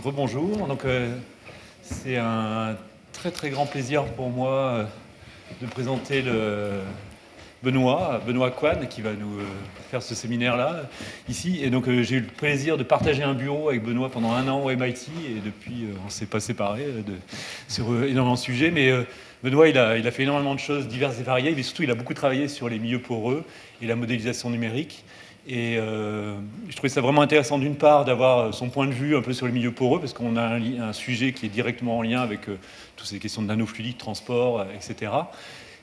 Rebonjour. C'est un très très grand plaisir pour moi de présenter Benoît Quan qui va nous faire ce séminaire-là ici. Et donc j'ai eu le plaisir de partager un bureau avec Benoît pendant 1 an au MIT et depuis on ne s'est pas séparés sur énormément de sujets. Mais Benoît il a fait énormément de choses diverses et variées, mais surtout il a beaucoup travaillé sur les milieux poreux et la modélisation numérique. Et je trouvais ça vraiment intéressant d'une part d'avoir son point de vue un peu sur les milieux poreux, parce qu'on a un sujet qui est directement en lien avec toutes ces questions de nanofluidique, transport, etc.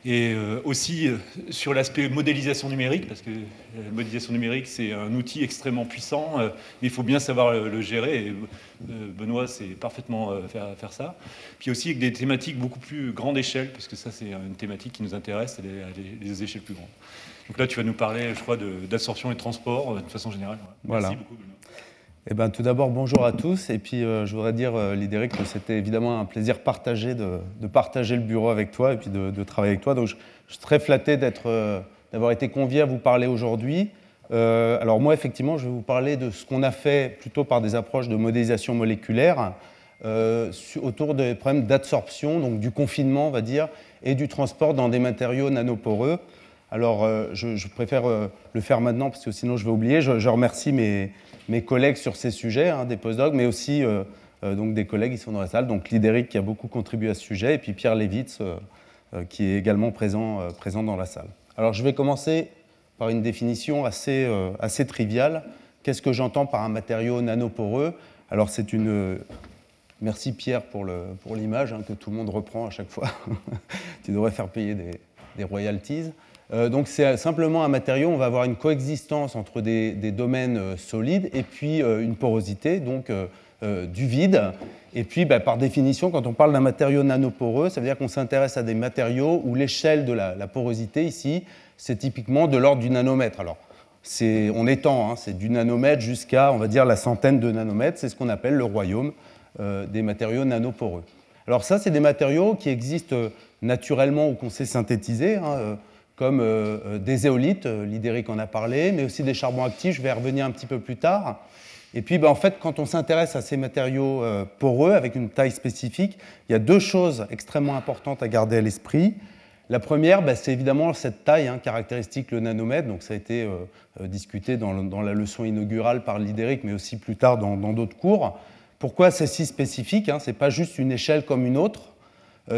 Et aussi sur l'aspect modélisation numérique, parce que la modélisation numérique c'est un outil extrêmement puissant, mais il faut bien savoir le gérer, et Benoît sait parfaitement faire ça. Puis aussi avec des thématiques beaucoup plus grande échelle, parce que ça c'est une thématique qui nous intéresse, les échelles plus grandes. Donc là, tu vas nous parler, je crois, d'absorption et de transport de façon générale. Voilà. Merci beaucoup, Benoît. Eh ben, tout d'abord, bonjour à tous. Et puis, je voudrais dire, Lidéric, que c'était évidemment un plaisir partagé de partager le bureau avec toi et puis de travailler avec toi. Donc, je suis très flatté d'avoir été convié à vous parler aujourd'hui. Alors moi, effectivement, je vais vous parler de ce qu'on a fait plutôt par des approches de modélisation moléculaire autour des problèmes d'absorption, donc du confinement, on va dire, et du transport dans des matériaux nanoporeux. Alors, je préfère le faire maintenant parce que sinon je vais oublier. Je remercie mes collègues sur ces sujets, des postdocs, mais aussi donc des collègues qui sont dans la salle. Donc, Lidéric qui a beaucoup contribué à ce sujet, et puis Pierre Levitz qui est également présent dans la salle. Alors, je vais commencer par une définition assez triviale. Qu'est-ce que j'entends par un matériau nanoporeux? Alors, c'est une... Merci Pierre pour l'image que tout le monde reprend à chaque fois. Tu devrais faire payer des royalties. Donc c'est simplement un matériau, on va avoir une coexistence entre des domaines solides et puis une porosité, donc du vide. Et puis par définition, quand on parle d'un matériau nanoporeux, ça veut dire qu'on s'intéresse à des matériaux où l'échelle de la porosité ici, c'est typiquement de l'ordre du nanomètre. Alors on étend, c'est du nanomètre jusqu'à, on va dire, la centaine de nanomètres, c'est ce qu'on appelle le royaume des matériaux nanoporeux. Alors ça, c'est des matériaux qui existent naturellement ou qu'on sait synthétiser, comme des éolites, Lidéric en a parlé, mais aussi des charbons actifs, je vais y revenir un petit peu plus tard. Et puis, en fait, quand on s'intéresse à ces matériaux poreux, avec une taille spécifique, il y a 2 choses extrêmement importantes à garder à l'esprit. La première, c'est évidemment cette taille caractéristique, le nanomètre, donc ça a été discuté dans la leçon inaugurale par Lidéric, mais aussi plus tard dans d'autres cours. Pourquoi c'est si spécifique? Ce n'est pas juste une échelle comme une autre,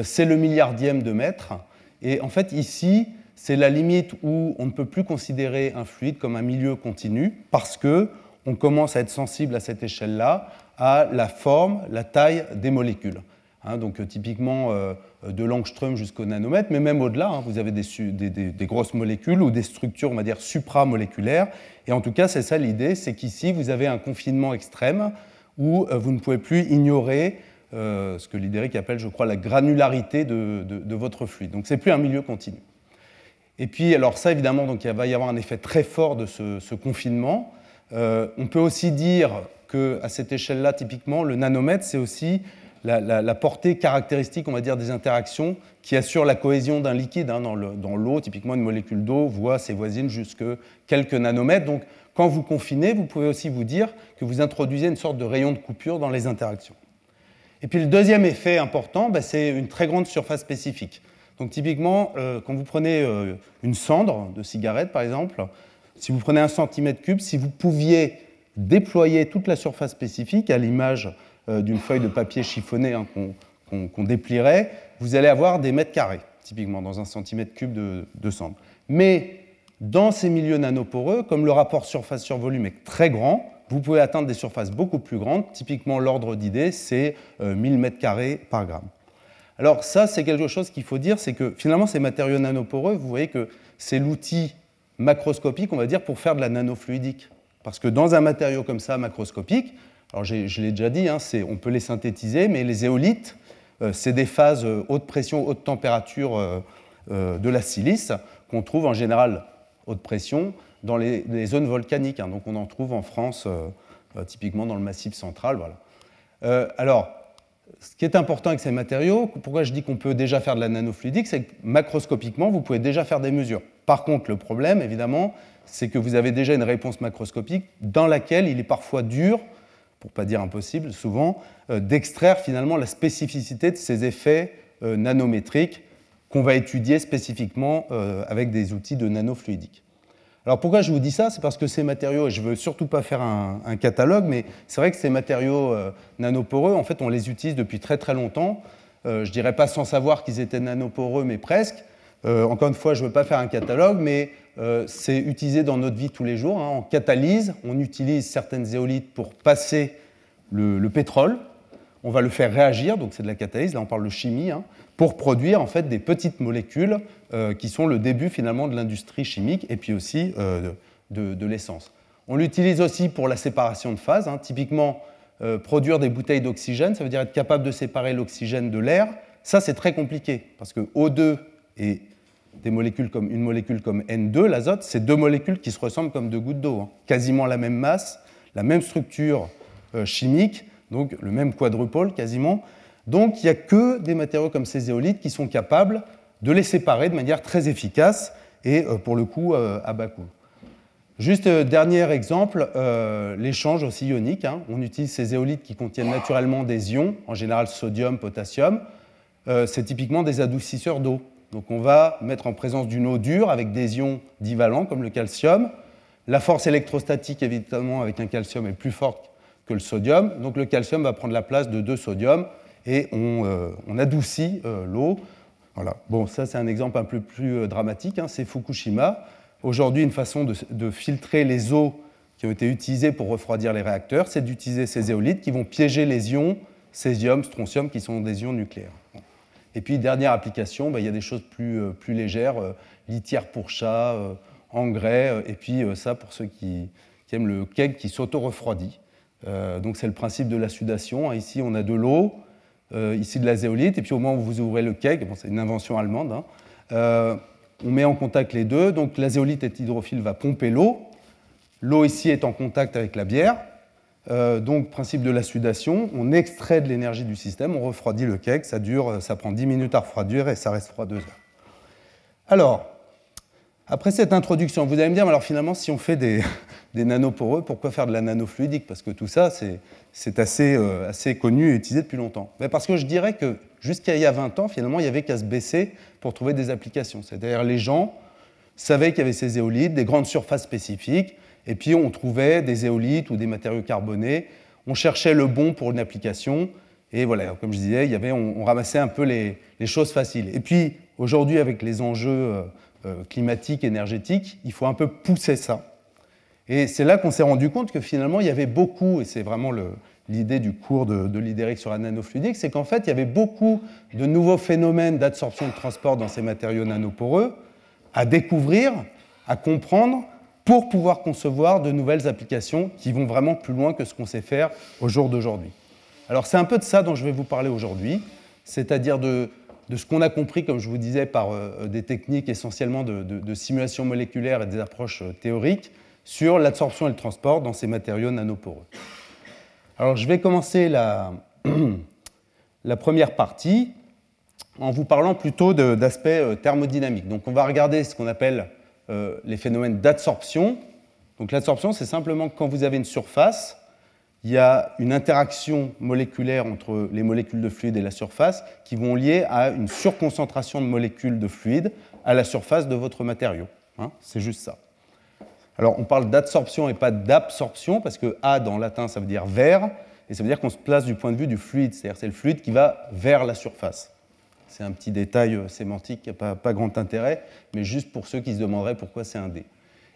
c'est le milliardième de mètre. Et en fait, ici, c'est la limite où on ne peut plus considérer un fluide comme un milieu continu parce qu'on commence à être sensible à cette échelle-là, à la forme, la taille des molécules. Donc typiquement de l'angstrom jusqu'au nanomètre, mais même au-delà, vous avez des grosses molécules ou des structures, on va dire, supramoléculaires. Et en tout cas, c'est ça l'idée, c'est qu'ici, vous avez un confinement extrême où vous ne pouvez plus ignorer ce que Lidéric appelle, je crois, la granularité de votre fluide. Donc c'est plus un milieu continu. Et puis, alors ça, évidemment, donc, il va y avoir un effet très fort de ce confinement. On peut aussi dire qu'à cette échelle-là, typiquement, le nanomètre, c'est aussi la portée caractéristique, on va dire, des interactions qui assurent la cohésion d'un liquide. Dans l'eau, typiquement, une molécule d'eau voit ses voisines jusqu'à quelques nanomètres. Donc, quand vous confinez, vous pouvez aussi vous dire que vous introduisez une sorte de rayon de coupure dans les interactions. Et puis, le deuxième effet important, c'est une très grande surface spécifique. Donc typiquement, quand vous prenez une cendre de cigarette, par exemple, si vous prenez 1 cm3, si vous pouviez déployer toute la surface spécifique à l'image d'une feuille de papier chiffonné qu'on déplierait, vous allez avoir des mètres carrés, typiquement, dans 1 cm3 de cendre. Mais dans ces milieux nanoporeux, comme le rapport surface sur volume est très grand, vous pouvez atteindre des surfaces beaucoup plus grandes. Typiquement, l'ordre d'idée, c'est 1000 mètres carrés par gramme. Alors ça, c'est quelque chose qu'il faut dire, c'est que finalement, ces matériaux nanoporeux, vous voyez que c'est l'outil macroscopique, on va dire, pour faire de la nanofluidique. Parce que dans un matériau comme ça, macroscopique, alors je l'ai déjà dit, on peut les synthétiser, mais les éolites, c'est des phases haute pression, haute température de la silice, qu'on trouve en général haute pression dans les zones volcaniques. Donc on en trouve en France, typiquement dans le Massif central. Voilà. Alors, ce qui est important avec ces matériaux, pourquoi je dis qu'on peut déjà faire de la nanofluidique, c'est que macroscopiquement, vous pouvez déjà faire des mesures. Par contre, le problème, évidemment, c'est que vous avez déjà une réponse macroscopique dans laquelle il est parfois dur pour ne pas dire impossible souvent, d'extraire finalement la spécificité de ces effets nanométriques qu'on va étudier spécifiquement avec des outils de nanofluidique. Alors pourquoi je vous dis ça? C'est parce que ces matériaux, et je ne veux surtout pas faire un catalogue, mais c'est vrai que ces matériaux nanoporeux, en fait, on les utilise depuis très très longtemps. Je ne dirais pas sans savoir qu'ils étaient nanoporeux, mais presque. Encore une fois, je ne veux pas faire un catalogue, mais c'est utilisé dans notre vie tous les jours. En catalyse, on utilise certaines zéolithes pour passer le pétrole. On va le faire réagir, donc c'est de la catalyse, là on parle de chimie, pour produire en fait des petites molécules qui sont le début finalement de l'industrie chimique et puis aussi de l'essence. On l'utilise aussi pour la séparation de phases. Typiquement, produire des bouteilles d'oxygène, ça veut dire être capable de séparer l'oxygène de l'air. Ça, c'est très compliqué parce que O2 et une molécule comme N2, l'azote, c'est deux molécules qui se ressemblent comme deux gouttes d'eau. Quasiment la même masse, la même structure chimique, donc le même quadrupole quasiment. Donc il n'y a que des matériaux comme ces zéolithes qui sont capables de les séparer de manière très efficace et pour le coup à bas coût. Juste dernier exemple, l'échange aussi ionique. On utilise ces zéolithes qui contiennent naturellement des ions, en général sodium, potassium. C'est typiquement des adoucisseurs d'eau. Donc on va mettre en présence d'une eau dure avec des ions divalents comme le calcium. La force électrostatique évidemment avec un calcium est plus forte que le sodium. Donc le calcium va prendre la place de deux sodiums et on adoucit l'eau. Voilà. Bon, ça c'est un exemple un peu plus dramatique, c'est Fukushima. Aujourd'hui, une façon de filtrer les eaux qui ont été utilisées pour refroidir les réacteurs, c'est d'utiliser ces zéolithes qui vont piéger les ions césium, strontium, qui sont des ions nucléaires. Et puis, dernière application, il y a des choses plus légères, litière pour chat, engrais, et puis ça pour ceux qui aiment le keg qui s'auto-refroidit. Donc c'est le principe de la sudation. Ici, on a de l'eau, ici de la zéolite, et puis au moment où vous ouvrez le keg, c'est une invention allemande, on met en contact les deux, donc la zéolite est hydrophile, va pomper l'eau. L'eau ici est en contact avec la bière, donc principe de la sudation, on extrait de l'énergie du système, on refroidit le keg, ça prend 10 minutes à refroidir et ça reste froid 2 heures. Alors, après cette introduction, vous allez me dire, mais alors finalement, si on fait des nanoporeux, pourquoi faire de la nanofluidique? Parce que tout ça, c'est assez connu et utilisé depuis longtemps. Mais parce que je dirais que jusqu'à il y a 20 ans, finalement, il n'y avait qu'à se baisser pour trouver des applications. C'est-à-dire les gens savaient qu'il y avait ces zéolithes, des grandes surfaces spécifiques, et puis on trouvait des zéolithes ou des matériaux carbonés, on cherchait le bon pour une application, et voilà, comme je disais, on ramassait un peu les choses faciles. Et puis aujourd'hui, avec les enjeux climatiques, énergétiques, il faut un peu pousser ça. Et c'est là qu'on s'est rendu compte que finalement, il y avait beaucoup, et c'est vraiment l'idée du cours de l'IDERIC sur la nanofluidique, c'est qu'en fait, il y avait beaucoup de nouveaux phénomènes d'absorption et de transport dans ces matériaux nanoporeux à découvrir, à comprendre, pour pouvoir concevoir de nouvelles applications qui vont vraiment plus loin que ce qu'on sait faire au jour d'aujourd'hui. Alors c'est un peu de ça dont je vais vous parler aujourd'hui, c'est-à-dire de ce qu'on a compris, comme je vous disais, par des techniques essentiellement de simulation moléculaire et des approches théoriques sur l'absorption et le transport dans ces matériaux nanoporeux. Alors je vais commencer la première partie en vous parlant plutôt d'aspects thermodynamiques. Donc on va regarder ce qu'on appelle les phénomènes d'adsorption. Donc l'adsorption, c'est simplement que quand vous avez une surface, il y a une interaction moléculaire entre les molécules de fluide et la surface qui vont lier à une surconcentration de molécules de fluide à la surface de votre matériau. C'est juste ça. Alors on parle d'adsorption et pas d'absorption parce que A dans latin ça veut dire vers et ça veut dire qu'on se place du point de vue du fluide, c'est-à-dire c'est le fluide qui va vers la surface. C'est un petit détail sémantique qui n'a pas grand intérêt, mais juste pour ceux qui se demanderaient pourquoi c'est un D.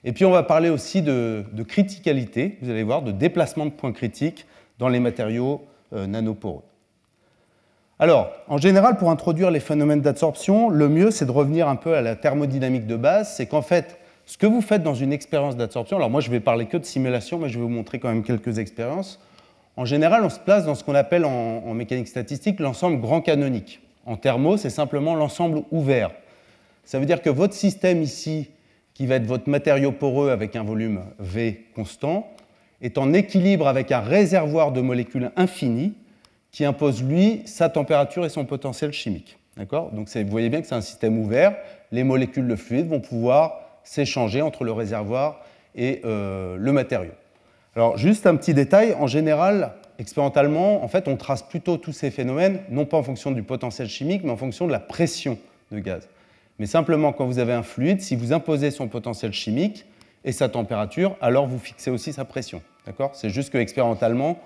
Et puis on va parler aussi de criticalité, vous allez voir, de déplacement de points critiques dans les matériaux nanoporeux. Alors, en général, pour introduire les phénomènes d'adsorption, le mieux c'est de revenir un peu à la thermodynamique de base, c'est qu'en fait, ce que vous faites dans une expérience d'adsorption, alors moi je vais parler que de simulation, mais je vais vous montrer quand même quelques expériences. En général, on se place dans ce qu'on appelle en mécanique statistique l'ensemble grand canonique. En thermo, c'est simplement l'ensemble ouvert. Ça veut dire que votre système ici, qui va être votre matériau poreux avec un volume V constant, est en équilibre avec un réservoir de molécules infini qui impose, lui, sa température et son potentiel chimique. D'accord ? Donc vous voyez bien que c'est un système ouvert. Les molécules de fluide vont pouvoir s'échanger entre le réservoir et le matériau. Alors, juste un petit détail, en général, expérimentalement, en fait, on trace plutôt tous ces phénomènes, non pas en fonction du potentiel chimique, mais en fonction de la pression de gaz. Mais simplement, quand vous avez un fluide, si vous imposez son potentiel chimique et sa température, alors vous fixez aussi sa pression. D'accord ? C'est juste qu'expérimentalement,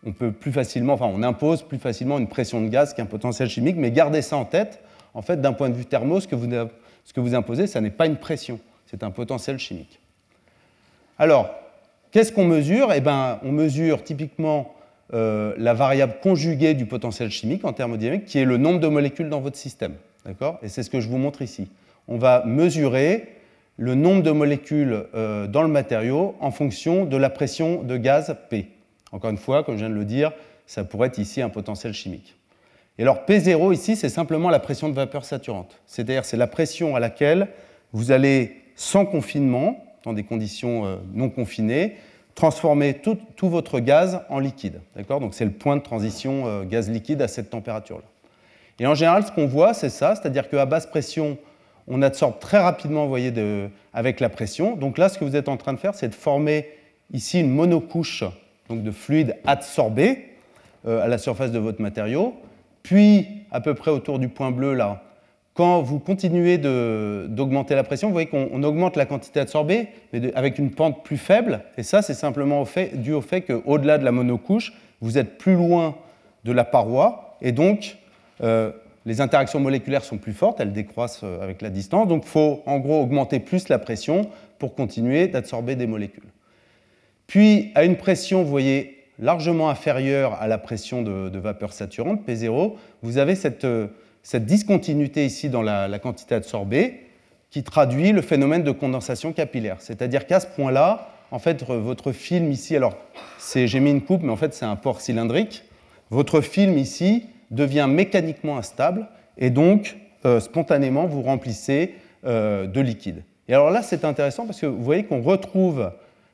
on peut plus facilement, enfin, on impose plus facilement une pression de gaz qu'un potentiel chimique, mais gardez ça en tête. En fait, d'un point de vue thermo, ce que vous imposez, ça n'est pas une pression, c'est un potentiel chimique. Alors, qu'est-ce qu'on mesure ? Eh bien, on mesure typiquement la variable conjuguée du potentiel chimique en thermodynamique, qui est le nombre de molécules dans votre système. D'accord ? Et c'est ce que je vous montre ici. On va mesurer le nombre de molécules dans le matériau en fonction de la pression de gaz P. Encore une fois, comme je viens de le dire, ça pourrait être ici un potentiel chimique. Et alors P0 ici, c'est simplement la pression de vapeur saturante. C'est-à-dire c'est la pression à laquelle vous allez, sans confinement, dans des conditions non confinées, transformer tout votre gaz en liquide. D'accord ? Donc c'est le point de transition gaz liquide à cette température-là. Et en général, ce qu'on voit, c'est ça, c'est-à-dire qu'à basse pression, on absorbe très rapidement, vous voyez, avec la pression. Donc là, ce que vous êtes en train de faire, c'est de former ici une monocouche donc de fluide adsorbé à la surface de votre matériau. Puis, à peu près autour du point bleu, là, quand vous continuez d'augmenter la pression, vous voyez qu'on augmente la quantité adsorbée, mais avec une pente plus faible. Et ça, c'est simplement dû au fait qu'au-delà de la monocouche, vous êtes plus loin de la paroi, et donc les interactions moléculaires sont plus fortes, elles décroissent avec la distance. Donc, il faut en gros augmenter plus la pression pour continuer d'adsorber des molécules. Puis, à une pression, vous voyez, largement inférieure à la pression de vapeur saturante, P0, vous avez cette discontinuité ici dans la quantité adsorbée qui traduit le phénomène de condensation capillaire. C'est-à-dire qu'à ce point-là, en fait, votre film ici, alors j'ai mis une coupe, mais en fait c'est un pore cylindrique, votre film ici devient mécaniquement instable et donc spontanément vous remplissez de liquide. Et alors là c'est intéressant parce que vous voyez qu'on retrouve,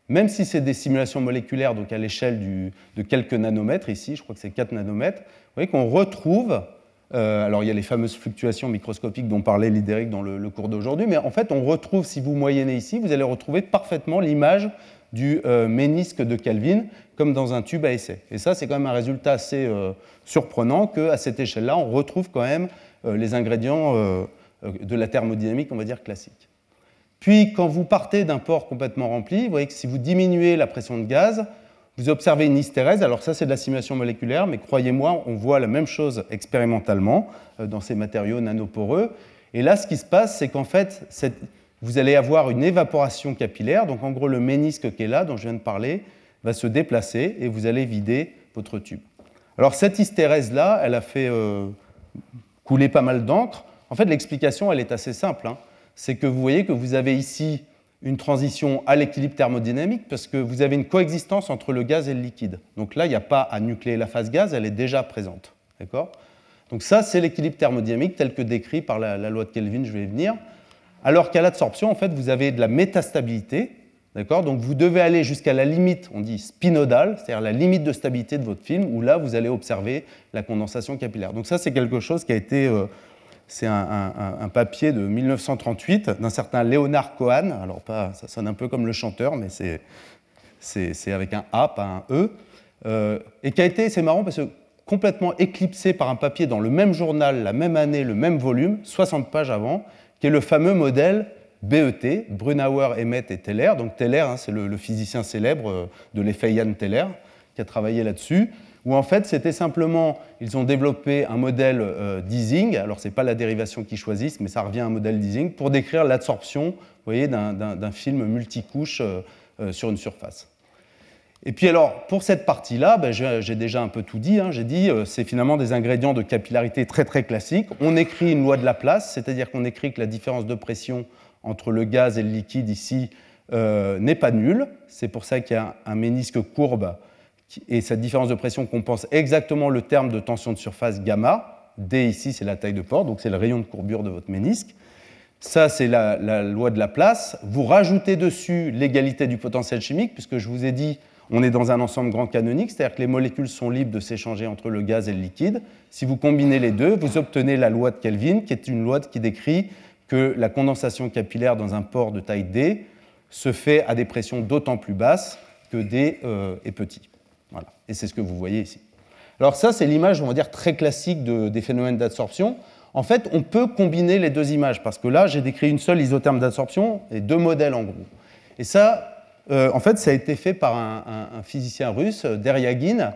même si c'est des simulations moléculaires, donc à l'échelle de quelques nanomètres ici, je crois que c'est 4 nanomètres, vous voyez qu'on retrouve, alors il y a les fameuses fluctuations microscopiques dont parlait Lidéric dans le cours d'aujourd'hui, mais en fait on retrouve, si vous moyennez ici, vous allez retrouver parfaitement l'image du ménisque de Kelvin, comme dans un tube à essai. Et ça, c'est quand même un résultat assez surprenant qu'à cette échelle-là, on retrouve quand même les ingrédients de la thermodynamique, on va dire, classique. Puis, quand vous partez d'un pore complètement rempli, vous voyez que si vous diminuez la pression de gaz, vous observez une hystérèse. Alors ça, c'est de la simulation moléculaire, mais croyez-moi, on voit la même chose expérimentalement dans ces matériaux nanoporeux. Et là, ce qui se passe, c'est qu'en fait, vous allez avoir une évaporation capillaire. Donc, en gros, le ménisque qui est là, dont je viens de parler, va se déplacer et vous allez vider votre tube. Alors, cette hystérèse-là, elle a fait couler pas mal d'encre. En fait, l'explication, elle est assez simple. C'est que vous voyez que vous avez ici une transition à l'équilibre thermodynamique parce que vous avez une coexistence entre le gaz et le liquide. Donc là, il n'y a pas à nucléer la phase gaz, elle est déjà présente. D'accord ? Donc ça, c'est l'équilibre thermodynamique tel que décrit par la loi de Kelvin, je vais y venir. Alors qu'à l'adsorption, en fait, vous avez de la métastabilité. D'accord ? Donc vous devez aller jusqu'à la limite, on dit spinodale, c'est-à-dire la limite de stabilité de votre film, où là, vous allez observer la condensation capillaire. Donc ça, c'est quelque chose qui a été... c'est un papier de 1938 d'un certain Leonard Cohen. Alors, ça sonne un peu comme le chanteur, mais c'est avec un A, pas un E. Et qui a été, c'est marrant, parce que complètement éclipsé par un papier dans le même journal, la même année, le même volume, 60 pages avant, qui est le fameux modèle BET, Brunauer, Emmett et Teller. Donc Teller, c'est le physicien célèbre de l'effet Yann-Teller, qui a travaillé là-dessus, où en fait, c'était simplement, ils ont développé un modèle d'Ising, alors ce n'est pas la dérivation qu'ils choisissent, mais ça revient à un modèle d'Ising, pour décrire l'adsorption, vous voyez, d'un film multicouche sur une surface. Et puis alors, pour cette partie-là, j'ai déjà un peu tout dit, j'ai dit, c'est finalement des ingrédients de capillarité très très classiques. On écrit une loi de Laplace, c'est-à-dire qu'on écrit que la différence de pression entre le gaz et le liquide ici n'est pas nulle. C'est pour ça qu'il y a un ménisque courbe, et cette différence de pression compense exactement le terme de tension de surface gamma. D ici, c'est la taille de pore, donc c'est le rayon de courbure de votre ménisque. Ça, c'est la loi de Laplace. Vous rajoutez dessus l'égalité du potentiel chimique, puisque je vous ai dit, on est dans un ensemble grand canonique, c'est-à-dire que les molécules sont libres de s'échanger entre le gaz et le liquide. Si vous combinez les deux, vous obtenez la loi de Kelvin, qui est une loi qui décrit que la condensation capillaire dans un pore de taille D se fait à des pressions d'autant plus basses que D est petit. Voilà. Et c'est ce que vous voyez ici. Alors ça, c'est l'image, on va dire, très classique des phénomènes d'absorption. En fait, on peut combiner les deux images, parce que là, j'ai décrit une seule isotherme d'absorption et deux modèles en gros. Et ça, en fait, ça a été fait par un physicien russe, Deryagin,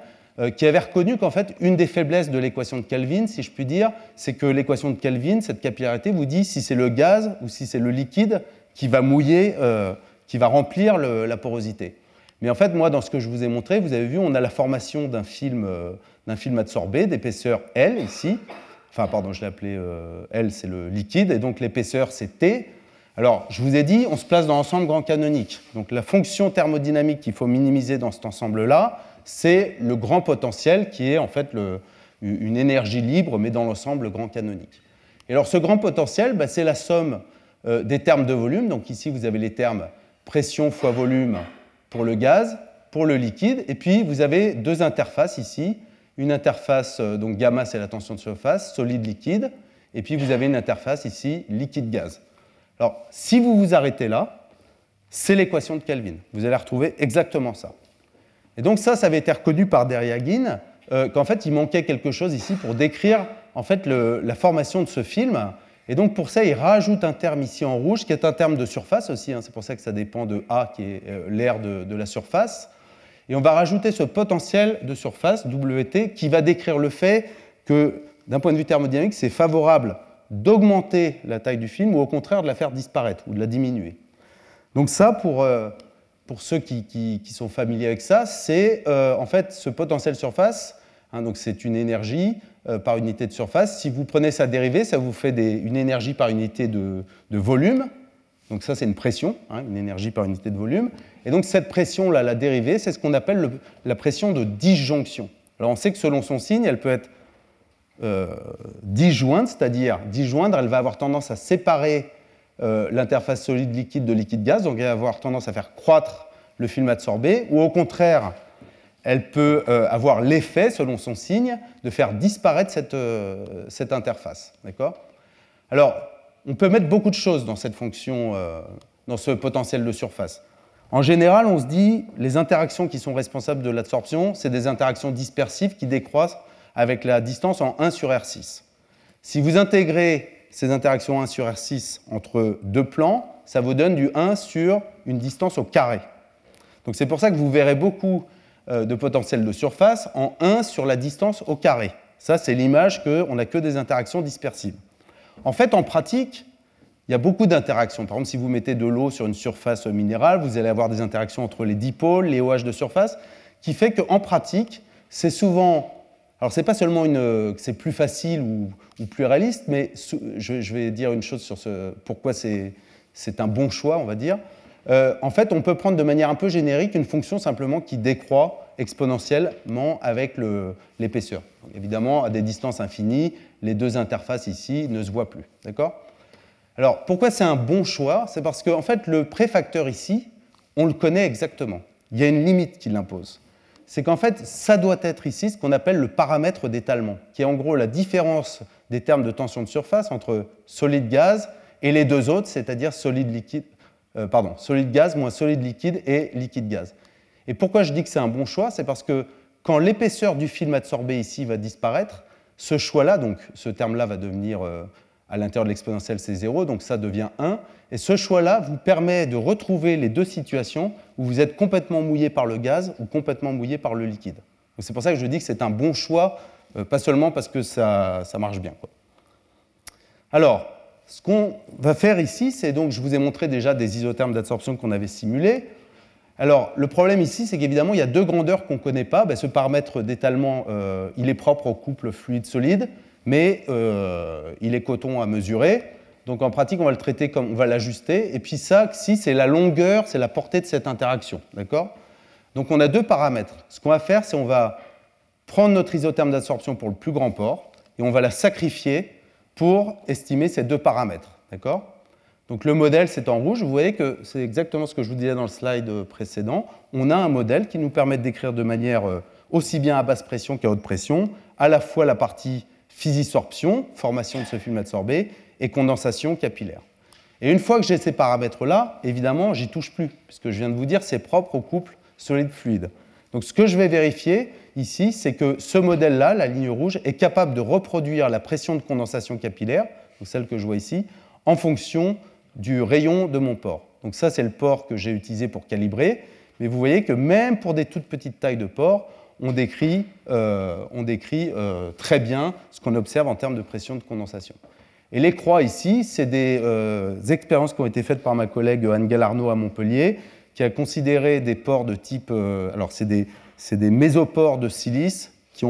qui avait reconnu qu'en fait, une des faiblesses de l'équation de Kelvin, si je puis dire, c'est que l'équation de Kelvin, cette capillarité, vous dit si c'est le gaz ou si c'est le liquide qui va mouiller, qui va remplir la porosité. Mais en fait, moi, dans ce que je vous ai montré, vous avez vu, on a la formation d'un film adsorbé d'épaisseur L, ici. Enfin, pardon, je l'ai appelé L, c'est le liquide, et donc l'épaisseur, c'est T. Alors, je vous ai dit, on se place dans l'ensemble grand canonique. Donc, la fonction thermodynamique qu'il faut minimiser dans cet ensemble-là, c'est le grand potentiel, qui est en fait une énergie libre, mais dans l'ensemble grand canonique. Et alors, ce grand potentiel, c'est la somme des termes de volume. Donc, ici, vous avez les termes pression fois volume pour le gaz, pour le liquide, et puis vous avez deux interfaces ici. Une interface, donc gamma, c'est la tension de surface, solide-liquide, et puis vous avez une interface ici, liquide-gaz. Alors, si vous vous arrêtez là, c'est l'équation de Kelvin. Vous allez retrouver exactement ça. Et donc ça avait été reconnu par Deryagin, qu'en fait, il manquait quelque chose ici pour décrire en fait, la formation de ce film. Et donc pour ça, il rajoute un terme ici en rouge, qui est un terme de surface aussi, c'est pour ça que ça dépend de A, qui est l'aire de la surface. Et on va rajouter ce potentiel de surface, WT, qui va décrire le fait que, d'un point de vue thermodynamique, c'est favorable d'augmenter la taille du film ou au contraire de la faire disparaître ou de la diminuer. Donc ça, pour ceux qui sont familiers avec ça, c'est en fait ce potentiel surface, donc c'est une énergie par unité de surface. Si vous prenez sa dérivée, ça vous fait une énergie par unité de volume. Donc ça, c'est une pression, une énergie par unité de volume. Et donc cette pression-là, la dérivée, c'est ce qu'on appelle la pression de disjonction. Alors on sait que selon son signe, elle peut être disjointe, c'est-à-dire disjoindre, elle va avoir tendance à séparer l'interface solide-liquide de liquide-gaz, donc elle va avoir tendance à faire croître le film adsorbé, ou au contraire, elle peut avoir l'effet, selon son signe, de faire disparaître cette interface. D'accord ? Alors, on peut mettre beaucoup de choses dans cette fonction, dans ce potentiel de surface. En général, on se dit, les interactions qui sont responsables de l'absorption, c'est des interactions dispersives qui décroissent avec la distance en 1 sur R6. Si vous intégrez ces interactions 1 sur R6 entre deux plans, ça vous donne du 1 sur une distance au carré. Donc c'est pour ça que vous verrez beaucoup de potentiel de surface en 1 sur la distance au carré. Ça, c'est l'image qu'on n'a que des interactions dispersives. En fait, en pratique, il y a beaucoup d'interactions. Par exemple, si vous mettez de l'eau sur une surface minérale, vous allez avoir des interactions entre les dipôles, les OH de surface, qui fait qu'en pratique, c'est souvent... Alors, ce n'est pas seulement que c'est plus facile ou plus réaliste, mais je vais dire une chose sur pourquoi c'est un bon choix, on va dire. En fait, on peut prendre de manière un peu générique une fonction simplement qui décroît exponentiellement avec l'épaisseur. Évidemment, à des distances infinies, les deux interfaces ici ne se voient plus. D'accord ? Alors, pourquoi c'est un bon choix ? C'est parce qu'en fait, le préfacteur ici, on le connaît exactement. Il y a une limite qui l'impose. C'est qu'en fait, ça doit être ici ce qu'on appelle le paramètre d'étalement, qui est en gros la différence des termes de tension de surface entre solide-gaz et les deux autres, c'est-à-dire solide-gaz moins solide-liquide et liquide-gaz. Et pourquoi je dis que c'est un bon choix ? C'est parce que quand l'épaisseur du film adsorbé ici va disparaître, ce choix-là, donc ce terme-là va devenir à l'intérieur de l'exponentielle c'est 0, donc ça devient 1. Et ce choix-là vous permet de retrouver les deux situations où vous êtes complètement mouillé par le gaz ou complètement mouillé par le liquide. C'est pour ça que je dis que c'est un bon choix, pas seulement parce que ça marche bien, quoi. Alors, ce qu'on va faire ici, c'est donc, je vous ai montré déjà des isothermes d'adsorption qu'on avait simulés. Alors, le problème ici, c'est qu'évidemment, il y a deux grandeurs qu'on ne connaît pas. Ce paramètre d'étalement, il est propre au couple fluide-solide, mais il est coton à mesurer. Donc, en pratique, on va le traiter comme, on va l'ajuster. Et puis ça, si, c'est la longueur, c'est la portée de cette interaction. D'accord ? Donc, on a deux paramètres. Ce qu'on va faire, c'est on va prendre notre isotherme d'adsorption pour le plus grand port et on va la sacrifier pour estimer ces deux paramètres. D'accord ? Donc le modèle, c'est en rouge. Vous voyez que c'est exactement ce que je vous disais dans le slide précédent. On a un modèle qui nous permet de décrire de manière aussi bien à basse pression qu'à haute pression, à la fois la partie physisorption, formation de ce film adsorbé, et condensation capillaire. Et une fois que j'ai ces paramètres-là, évidemment, j'y touche plus, puisque je viens de vous dire c'est propre au couple solide, fluide. Donc ce que je vais vérifier ici, c'est que ce modèle-là, la ligne rouge, est capable de reproduire la pression de condensation capillaire, donc celle que je vois ici, en fonction du rayon de mon pore. Donc ça, c'est le pore que j'ai utilisé pour calibrer. Mais vous voyez que même pour des toutes petites tailles de pore, on décrit très bien ce qu'on observe en termes de pression de condensation. Et les croix ici, c'est des expériences qui ont été faites par ma collègue Anne Gallarneau à Montpellier, qui a considéré des pores de type... alors, c'est des mésopores de silice qui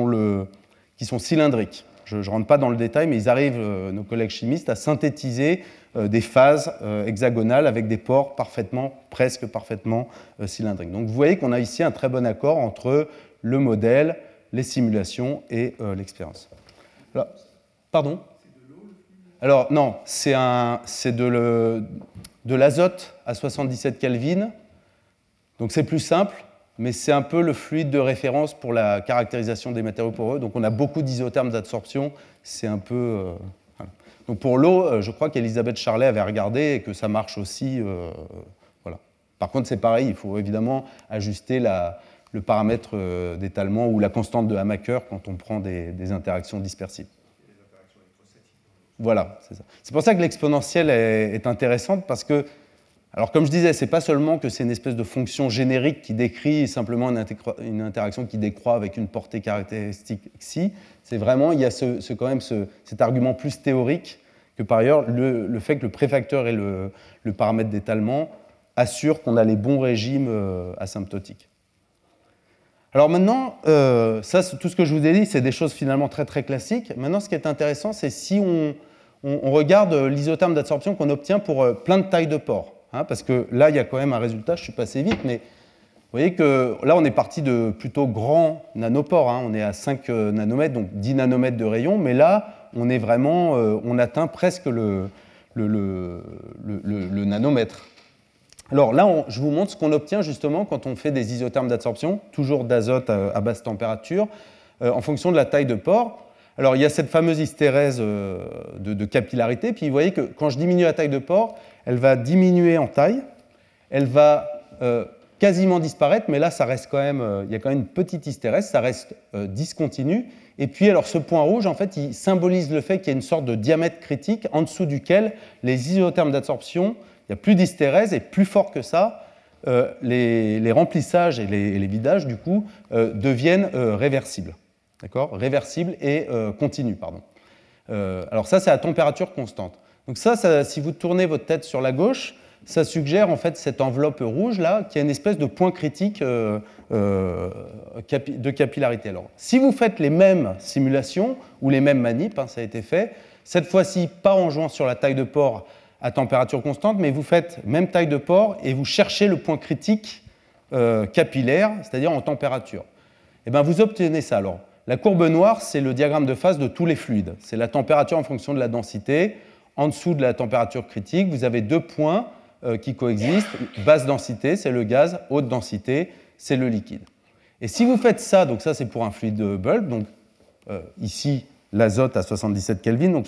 sont cylindriques. Je ne rentre pas dans le détail, mais ils arrivent, nos collègues chimistes, à synthétiser des phases hexagonales avec des pores presque parfaitement cylindriques. Donc, vous voyez qu'on a ici un très bon accord entre le modèle, les simulations et l'expérience. Pardon ? Alors, non, c'est de l'azote à 77 Kelvin. Donc c'est plus simple, mais c'est un peu le fluide de référence pour la caractérisation des matériaux poreux. Donc on a beaucoup d'isothermes d'absorption. C'est un peu... voilà. Donc pour l'eau, je crois qu'Elisabeth Charlet avait regardé et que ça marche aussi. Voilà. Par contre, c'est pareil, il faut évidemment ajuster le paramètre d'étalement ou la constante de Hamaker quand on prend des interactions dispersives. Voilà, c'est ça. C'est pour ça que l'exponentielle est intéressante parce que, alors comme je disais, ce n'est pas seulement que c'est une espèce de fonction générique qui décrit simplement une interaction qui décroît avec une portée caractéristique xi, c'est vraiment, il y a quand même cet argument plus théorique que par ailleurs le fait que le préfacteur et le paramètre d'étalement assurent qu'on a les bons régimes asymptotiques. Alors maintenant, ça, tout ce que je vous ai dit, c'est des choses finalement très très classiques. Maintenant, ce qui est intéressant, c'est si on regarde l'isotherme d'absorption qu'on obtient pour plein de tailles de pores. Parce que là, il y a quand même un résultat, je suis passé vite, mais vous voyez que là, on est parti de plutôt grands nanopores. On est à 5 nanomètres, donc 10 nanomètres de rayon, mais là, on est vraiment, on atteint presque le nanomètre. Alors là, je vous montre ce qu'on obtient justement quand on fait des isothermes d'absorption, toujours d'azote à basse température, en fonction de la taille de pore. Alors il y a cette fameuse hystérèse de capillarité, puis vous voyez que quand je diminue la taille de pore, elle va diminuer en taille, elle va quasiment disparaître, mais là, ça reste quand même, il y a quand même une petite hystérèse, ça reste discontinu. Et puis, alors, ce point rouge, en fait, il symbolise le fait qu'il y a une sorte de diamètre critique en dessous duquel les isothermes d'absorption, il n'y a plus d'hystérèse, et plus fort que ça, les remplissages et les vidages, du coup, deviennent réversibles. D'accord ? Réversibles et continus, pardon. Alors ça, c'est à température constante. Donc ça, si vous tournez votre tête sur la gauche, ça suggère en fait cette enveloppe rouge là, qui a une espèce de point critique de capillarité. Alors, si vous faites les mêmes simulations ou les mêmes manips, ça a été fait, cette fois-ci pas en jouant sur la taille de pore à température constante, mais vous faites même taille de pore et vous cherchez le point critique capillaire, c'est-à-dire en température. Et bien vous obtenez ça. Alors, la courbe noire, c'est le diagramme de phase de tous les fluides. C'est la température en fonction de la densité. En dessous de la température critique, vous avez deux points qui coexistent. Basse densité, c'est le gaz. Haute densité, c'est le liquide. Et si vous faites ça, donc ça c'est pour un fluide bulk, donc ici l'azote à 77 Kelvin, donc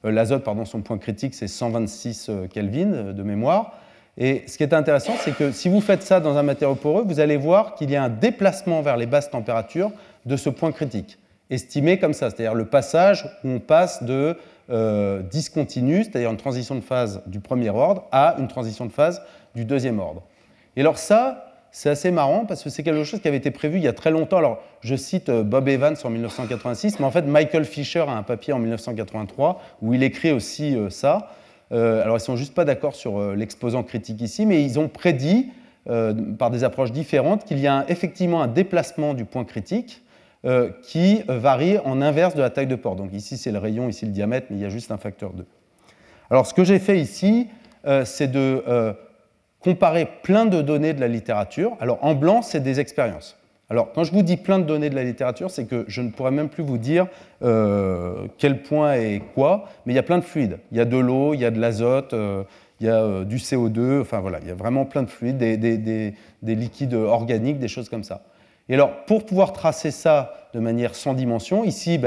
l'azote, son point critique c'est 126 Kelvin de mémoire. Et ce qui est intéressant, c'est que si vous faites ça dans un matériau poreux, vous allez voir qu'il y a un déplacement vers les basses températures de ce point critique, estimé comme ça, c'est-à-dire le passage où on passe de discontinu, c'est-à-dire une transition de phase du premier ordre, à une transition de phase du deuxième ordre. Et alors ça, c'est assez marrant parce que c'est quelque chose qui avait été prévu il y a très longtemps. Alors, je cite Bob Evans en 1986, mais en fait, Michael Fisher a un papier en 1983 où il écrit aussi ça. Alors, ils ne sont juste pas d'accord sur l'exposant critique ici, mais ils ont prédit, par des approches différentes, qu'il y a effectivement un déplacement du point critique qui varie en inverse de la taille de pore. Donc ici, c'est le rayon, ici le diamètre, mais il y a juste un facteur 2. Alors, ce que j'ai fait ici, c'est de comparer plein de données de la littérature. Alors, en blanc, c'est des expériences. Alors, quand je vous dis plein de données de la littérature, c'est que je ne pourrais même plus vous dire quel point est quoi, mais il y a plein de fluides. Il y a de l'eau, il y a de l'azote, il y a du CO2, enfin voilà, il y a vraiment plein de fluides, des liquides organiques, des choses comme ça. Et alors, pour pouvoir tracer ça de manière sans dimension, ici,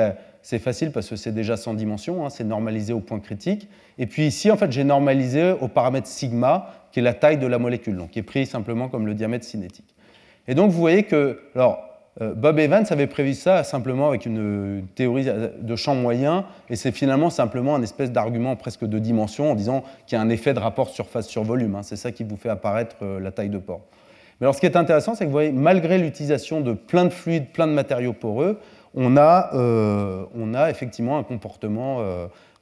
c'est facile parce que c'est déjà sans dimension, c'est normalisé au point critique. Et puis ici, en fait, j'ai normalisé au paramètre sigma, qui est la taille de la molécule, donc qui est pris simplement comme le diamètre cinétique. Et donc vous voyez que, alors, Bob Evans avait prévu ça simplement avec une théorie de champ moyen, et c'est finalement simplement un espèce d'argument presque de dimension en disant qu'il y a un effet de rapport surface sur volume. Hein, c'est ça qui vous fait apparaître la taille de pore. Mais alors ce qui est intéressant, c'est que vous voyez, malgré l'utilisation de plein de fluides, plein de matériaux poreux, on a effectivement un comportement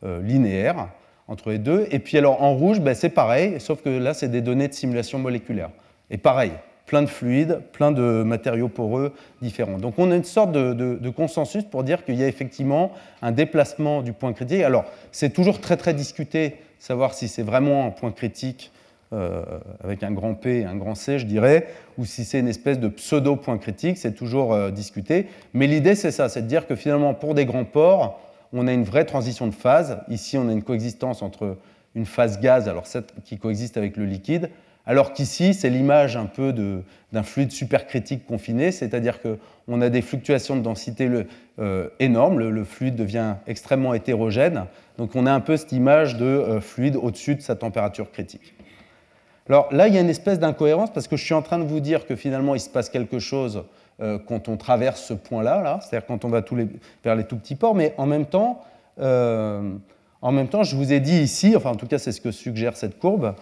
linéaire entre les deux. Et puis alors en rouge, ben, c'est pareil, sauf que là, c'est des données de simulation moléculaire. Et pareil, plein de fluides, plein de matériaux poreux différents. Donc on a une sorte de consensus pour dire qu'il y a effectivement un déplacement du point critique. Alors c'est toujours très très discuté, savoir si c'est vraiment un point critique avec un grand P et un grand C, je dirais, ou si c'est une espèce de pseudo-point critique, c'est toujours discuté. Mais l'idée c'est ça, c'est de dire que finalement pour des grands pores, on a une vraie transition de phase. Ici on a une coexistence entre une phase gaz, alors cette qui coexiste avec le liquide, alors qu'ici, c'est l'image un peu d'un fluide supercritique confiné, c'est-à-dire qu'on a des fluctuations de densité énormes, le fluide devient extrêmement hétérogène, donc on a un peu cette image de fluide au-dessus de sa température critique. Alors là, il y a une espèce d'incohérence, parce que je suis en train de vous dire que finalement, il se passe quelque chose quand on traverse ce point-là, c'est-à-dire quand on va vers les tout petits pores, mais en même temps, je vous ai dit ici, enfin en tout cas c'est ce que suggère cette courbe,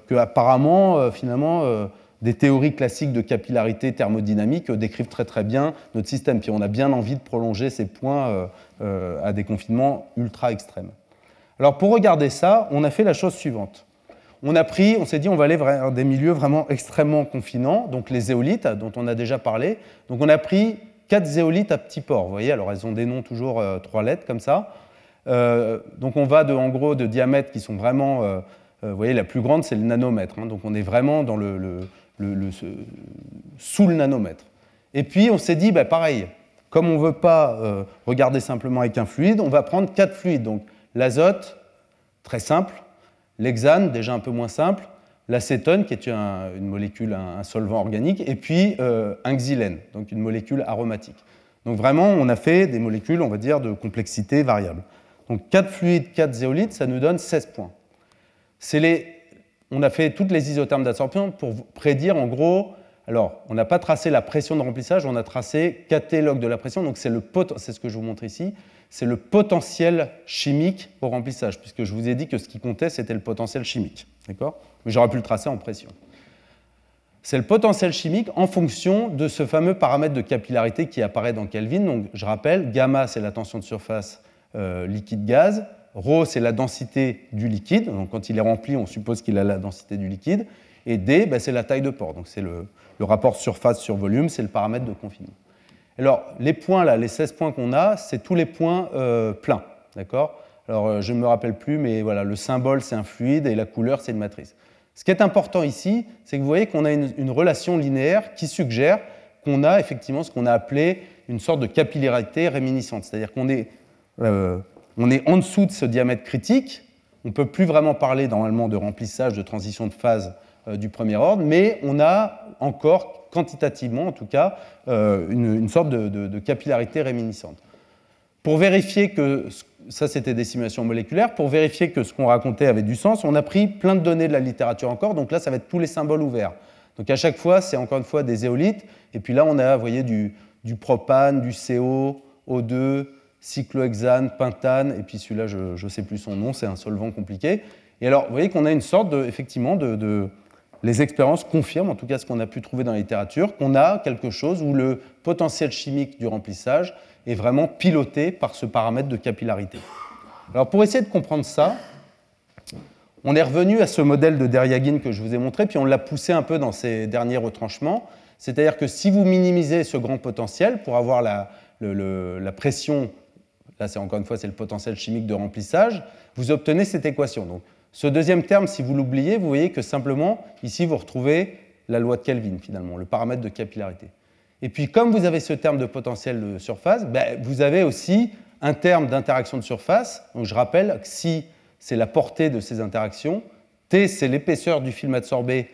qu'apparemment, finalement, des théories classiques de capillarité thermodynamique décrivent très très bien notre système. Puis on a bien envie de prolonger ces points à des confinements ultra extrêmes. Alors pour regarder ça, on a fait la chose suivante. On s'est dit on va aller vers des milieux vraiment extrêmement confinants, donc les zéolithes dont on a déjà parlé. Donc on a pris 4 zéolithes à petits pores, vous voyez, alors elles ont des noms toujours 3 lettres comme ça. Donc on va en gros de diamètres qui sont vraiment, vous voyez, la plus grande c'est le nanomètre, hein, donc on est vraiment dans sous le nanomètre. Et puis on s'est dit, bah, pareil, comme on ne veut pas regarder simplement avec un fluide, on va prendre 4 fluides, donc l'azote, très simple, l'hexane, déjà un peu moins simple, l'acétone, qui est une molécule, un solvant organique, et puis un xylène, donc une molécule aromatique. Donc vraiment, on a fait des molécules, on va dire, de complexité variable. Donc 4 fluides, 4 zéolithes, ça nous donne 16 points. On a fait toutes les isothermes d'absorption pour prédire, en gros, alors on n'a pas tracé la pression de remplissage, on a tracé KT log de la pression, donc c'est ce que je vous montre ici, c'est le potentiel chimique au remplissage, puisque je vous ai dit que ce qui comptait, c'était le potentiel chimique. D'accord ? Mais j'aurais pu le tracer en pression. C'est le potentiel chimique en fonction de ce fameux paramètre de capillarité qui apparaît dans Kelvin. Donc, je rappelle, gamma, c'est la tension de surface liquide-gaz. Rho, c'est la densité du liquide. Donc, quand il est rempli, on suppose qu'il a la densité du liquide. Et D, c'est la taille de pore. Donc, c'est le rapport surface sur volume, c'est le paramètre de confinement. Alors, les points, là, les 16 points qu'on a, c'est tous les points pleins. D'accord ? Alors, je ne me rappelle plus, mais voilà, le symbole, c'est un fluide et la couleur, c'est une matrice. Ce qui est important ici, c'est que vous voyez qu'on a une relation linéaire qui suggère qu'on a effectivement ce qu'on a appelé une sorte de capillarité réminiscente. C'est-à-dire qu'on est en dessous de ce diamètre critique. On ne peut plus vraiment parler normalement de remplissage, de transition de phase du premier ordre, mais on a encore, quantitativement en tout cas, une sorte de capillarité réminiscente. Pour vérifier que, ça c'était des simulations moléculaires, pour vérifier que ce qu'on racontait avait du sens, on a pris plein de données de la littérature encore, donc là ça va être tous les symboles ouverts. Donc à chaque fois, c'est encore une fois des zéolithes, et puis là on a, vous voyez, du propane, du CO, O2, cyclohexane, pentane, et puis celui-là je ne sais plus son nom, c'est un solvant compliqué. Et alors vous voyez qu'on a une sorte effectivement les expériences confirment, en tout cas ce qu'on a pu trouver dans la littérature, qu'on a quelque chose où le potentiel chimique du remplissage est vraiment piloté par ce paramètre de capillarité. Alors pour essayer de comprendre ça, on est revenu à ce modèle de Deryagin que je vous ai montré, puis on l'a poussé un peu dans ses derniers retranchements. C'est-à-dire que si vous minimisez ce grand potentiel pour avoir la pression, là c'est encore une fois c'est le potentiel chimique de remplissage, vous obtenez cette équation. Donc, ce deuxième terme, si vous l'oubliez, vous voyez que simplement, ici, vous retrouvez la loi de Kelvin, finalement, le paramètre de capillarité. Et puis, comme vous avez ce terme de potentiel de surface, vous avez aussi un terme d'interaction de surface. Donc, je rappelle que si c'est la portée de ces interactions, T, c'est l'épaisseur du film adsorbé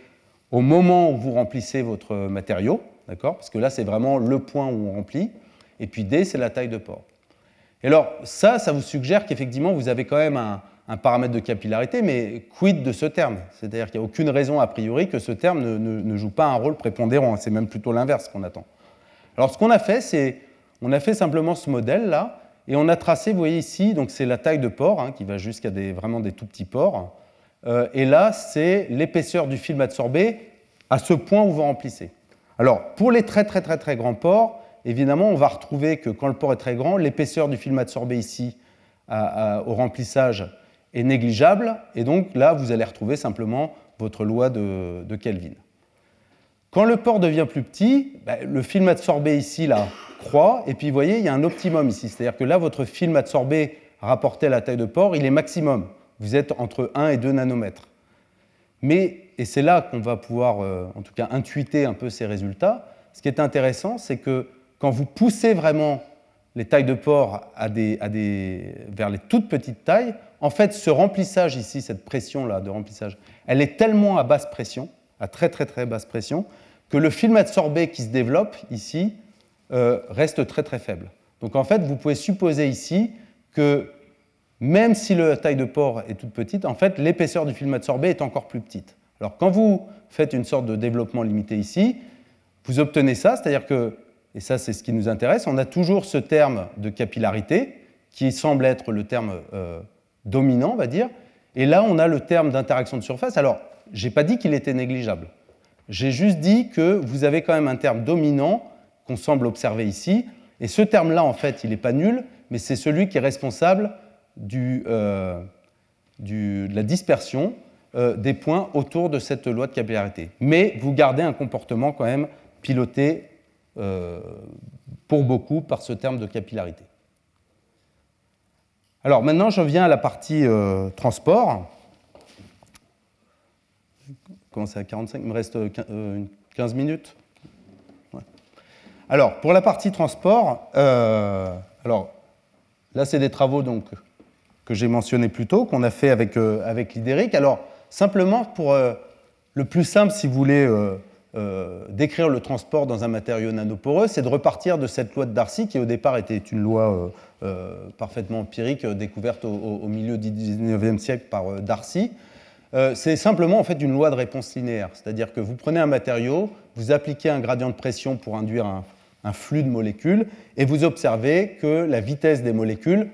au moment où vous remplissez votre matériau, d'accord ? Parce que là, c'est vraiment le point où on remplit. Et puis, D, c'est la taille de pore. Et alors, ça vous suggère qu'effectivement, vous avez quand même un paramètre de capillarité, mais quid de ce terme? C'est-à-dire qu'il n'y a aucune raison a priori que ce terme ne joue pas un rôle prépondérant. C'est même plutôt l'inverse qu'on attend. Alors ce qu'on a fait, c'est on a fait simplement ce modèle-là, et on a tracé, vous voyez ici, donc c'est la taille de pore, hein, qui va jusqu'à vraiment des tout petits pores. Et là, c'est l'épaisseur du film absorbé à ce point où vous remplissez. Alors, pour les très très très très grands pores, évidemment, on va retrouver que quand le pore est très grand, l'épaisseur du film absorbé ici au remplissage est négligeable, et donc là, vous allez retrouver simplement votre loi de Kelvin. Quand le pore devient plus petit, le film absorbé ici là, croît, et puis vous voyez, il y a un optimum ici, c'est-à-dire que là, votre film absorbé rapporté à la taille de pore, il est maximum. Vous êtes entre 1 et 2 nanomètres. Mais, et c'est là qu'on va pouvoir, en tout cas, intuiter un peu ces résultats, ce qui est intéressant, c'est que quand vous poussez vraiment les tailles de pore vers les toutes petites tailles, en fait, ce remplissage ici, cette pression-là de remplissage, elle est tellement à basse pression, à très très très basse pression, que le film absorbé qui se développe ici reste très très faible. Donc en fait, vous pouvez supposer ici que même si la taille de pore est toute petite, en fait, l'épaisseur du film absorbé est encore plus petite. Alors quand vous faites une sorte de développement limité ici, vous obtenez ça, c'est-à-dire que, et ça c'est ce qui nous intéresse, on a toujours ce terme de capillarité qui semble être le terme dominant, on va dire, et là on a le terme d'interaction de surface. Alors, je n'ai pas dit qu'il était négligeable. J'ai juste dit que vous avez quand même un terme dominant qu'on semble observer ici, et ce terme-là, en fait, il n'est pas nul, mais c'est celui qui est responsable de la dispersion des points autour de cette loi de capillarité. Mais vous gardez un comportement quand même piloté pour beaucoup par ce terme de capillarité. Alors maintenant, je viens à la partie transport. Comment c'est à 45? Il me reste 15 minutes. Ouais. Alors, pour la partie transport, alors, là, c'est des travaux donc, que j'ai mentionnés plus tôt, qu'on a fait avec l'IDERIC. Alors, simplement, pour le plus simple, si vous voulez décrire le transport dans un matériau nanoporeux, c'est de repartir de cette loi de Darcy, qui au départ était une loi parfaitement empirique, découverte au milieu du XIXe siècle par Darcy. C'est simplement en fait une loi de réponse linéaire, c'est-à-dire que vous prenez un matériau, vous appliquez un gradient de pression pour induire un flux de molécules, et vous observez que la vitesse des molécules,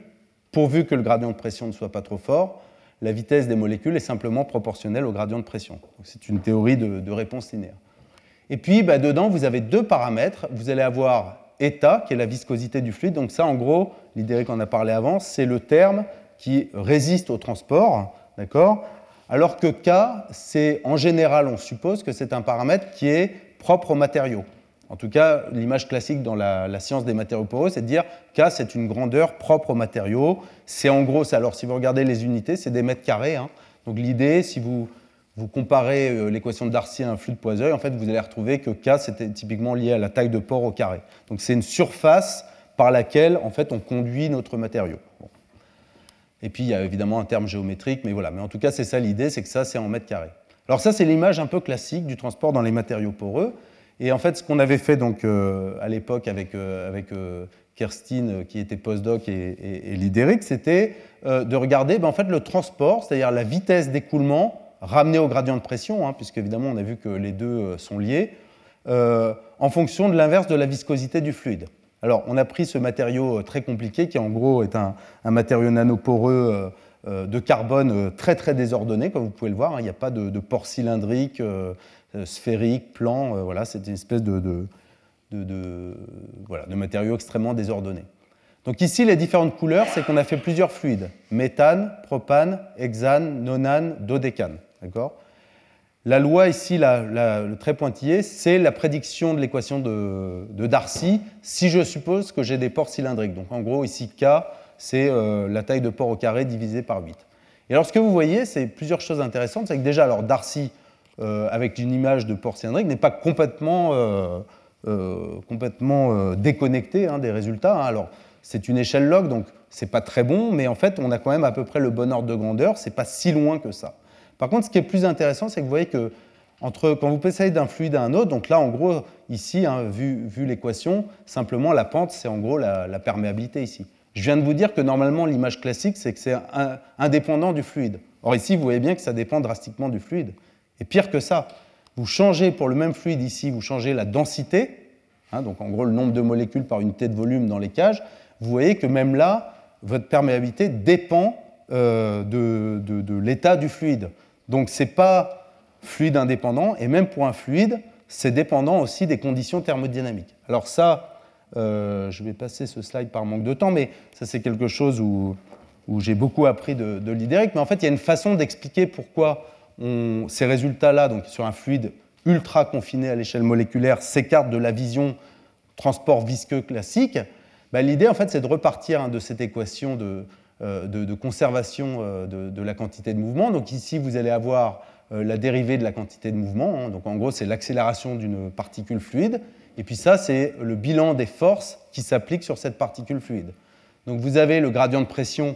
pourvu que le gradient de pression ne soit pas trop fort, la vitesse des molécules est simplement proportionnelle au gradient de pression. C'est une théorie de réponse linéaire. Et puis, dedans, vous avez deux paramètres. Vous allez avoir état, qui est la viscosité du fluide. Donc ça, en gros, l'idée qu'on a parlé avant, c'est le terme qui résiste au transport, d'accord ? Alors que K, c'est en général, on suppose que c'est un paramètre qui est propre aux matériaux. En tout cas, l'image classique dans la science des matériaux poreux, c'est de dire K, c'est une grandeur propre aux matériaux. C'est en gros, alors si vous regardez les unités, c'est des mètres carrés. Hein. Donc l'idée, si vous comparez l'équation de Darcy à un flux de Poiseuille, en fait, vous allez retrouver que K, c'était typiquement lié à la taille de pore au carré. Donc c'est une surface par laquelle, en fait, on conduit notre matériau. Bon. Et puis, il y a évidemment un terme géométrique, mais voilà. Mais en tout cas, c'est ça l'idée, c'est que ça, c'est en mètres carrés. Alors ça, c'est l'image un peu classique du transport dans les matériaux poreux. Et en fait, ce qu'on avait fait donc, à l'époque avec Kerstin, qui était postdoc, et l'IDERIC, c'était de regarder en fait, le transport, c'est-à-dire la vitesse d'écoulement ramenée au gradient de pression, hein, puisque évidemment, on a vu que les deux sont liés, en fonction de l'inverse de la viscosité du fluide. Alors, on a pris ce matériau très compliqué, qui en gros est un matériau nanoporeux de carbone très très désordonné, comme vous pouvez le voir. Hein, il n'y a pas de pores cylindriques, sphériques, plans. Voilà, c'est une espèce de matériau extrêmement désordonné. Donc ici, les différentes couleurs, c'est qu'on a fait plusieurs fluides. Méthane, propane, hexane, nonane, dodécane. D'accord ? La loi ici, le trait pointillé, c'est la prédiction de l'équation de Darcy si je suppose que j'ai des pores cylindriques. Donc en gros, ici, K, c'est la taille de pore au carré divisée par 8. Et alors ce que vous voyez, c'est plusieurs choses intéressantes. C'est que déjà, alors Darcy, avec une image de pore cylindrique, n'est pas complètement déconnecté des résultats. Hein. Alors c'est une échelle log, donc c'est pas très bon, mais en fait, on a quand même à peu près le bon ordre de grandeur. C'est pas si loin que ça. Par contre, ce qui est plus intéressant, c'est que vous voyez que quand vous passez d'un fluide à un autre, donc là, en gros, ici, hein, vu l'équation, simplement, la pente, c'est en gros la perméabilité ici. Je viens de vous dire que normalement, l'image classique, c'est que c'est indépendant du fluide. Or ici, vous voyez bien que ça dépend drastiquement du fluide. Et pire que ça, vous changez pour le même fluide ici, vous changez la densité, donc en gros le nombre de molécules par unité de volume dans les cages, vous voyez que même là, votre perméabilité dépend de l'état du fluide. Donc ce n'est pas fluide indépendant, et même pour un fluide, c'est dépendant aussi des conditions thermodynamiques. Alors ça, je vais passer ce slide par manque de temps, mais ça c'est quelque chose où j'ai beaucoup appris de Lidéric, mais en fait il y a une façon d'expliquer pourquoi ces résultats-là, donc sur un fluide ultra confiné à l'échelle moléculaire, s'écartent de la vision transport visqueux classique. L'idée en fait c'est de repartir de cette équation de conservation de la quantité de mouvement. Donc ici vous allez avoir la dérivée de la quantité de mouvement, donc en gros c'est l'accélération d'une particule fluide, et puis ça c'est le bilan des forces qui s'appliquent sur cette particule fluide. Donc vous avez le gradient de pression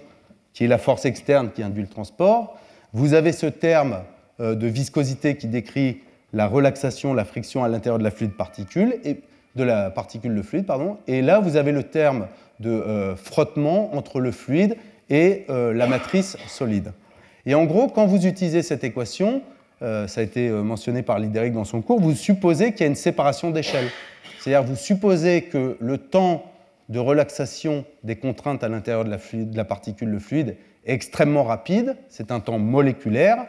qui est la force externe qui induit le transport, vous avez ce terme de viscosité qui décrit la relaxation, la friction à l'intérieur de la particule de fluide, et là vous avez le terme de frottement entre le fluide et la matrice solide. Et en gros, quand vous utilisez cette équation, ça a été mentionné par Lidéric dans son cours, vous supposez qu'il y a une séparation d'échelle. C'est-à-dire vous supposez que le temps de relaxation des contraintes à l'intérieur de la particule de fluide est extrêmement rapide, c'est un temps moléculaire,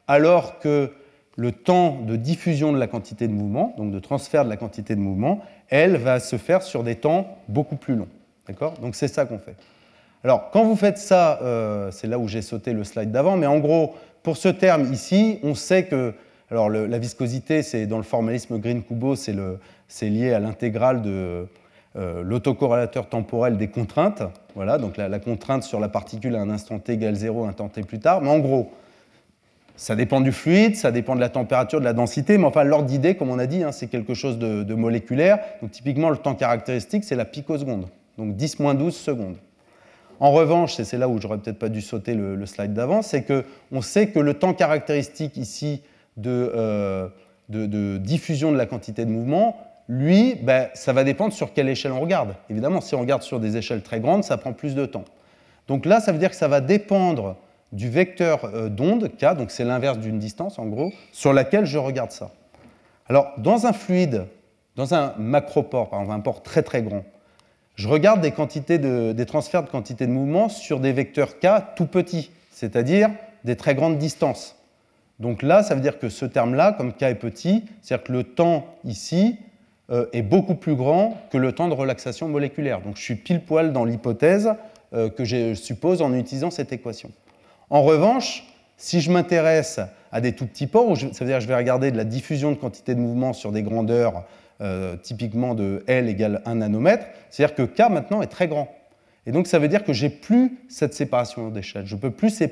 alors que le temps de diffusion de la quantité de mouvement, donc de transfert de la quantité de mouvement, elle va se faire sur des temps beaucoup plus longs. D'accord ? Donc c'est ça qu'on fait. Alors quand vous faites ça, c'est là où j'ai sauté le slide d'avant, mais en gros, pour ce terme ici, on sait que alors la viscosité, c'est dans le formalisme Green-Kubo, c'est lié à l'intégrale de l'autocorrélateur temporel des contraintes. Voilà, donc la contrainte sur la particule à un instant t égale 0, un temps t plus tard. Mais en gros, ça dépend du fluide, ça dépend de la température, de la densité, mais enfin l'ordre d'idée, comme on a dit, c'est quelque chose de moléculaire. Donc typiquement, le temps caractéristique, c'est la picoseconde, donc 10-12 secondes. En revanche, et c'est là où j'aurais peut-être pas dû sauter le slide d'avant, c'est qu'on sait que le temps caractéristique ici de diffusion de la quantité de mouvement, lui, ça va dépendre sur quelle échelle on regarde. Évidemment, si on regarde sur des échelles très grandes, ça prend plus de temps. Donc là, ça veut dire que ça va dépendre du vecteur d'onde, k, donc c'est l'inverse d'une distance en gros, sur laquelle je regarde ça. Alors, dans un fluide, dans un macropore, par exemple un pore très très grand, je regarde des transferts de quantité de mouvement sur des vecteurs k tout petits, c'est-à-dire des très grandes distances. Donc là, ça veut dire que ce terme-là, comme k est petit, c'est-à-dire que le temps ici est beaucoup plus grand que le temps de relaxation moléculaire. Donc je suis pile poil dans l'hypothèse que je suppose en utilisant cette équation. En revanche, si je m'intéresse à des tout petits pores, ça veut dire que je vais regarder de la diffusion de quantité de mouvement sur des grandeurs typiquement de L égale 1 nanomètre, c'est-à-dire que K maintenant est très grand. Et donc ça veut dire que je n'ai plus cette séparation d'échelle. Je ne peux plus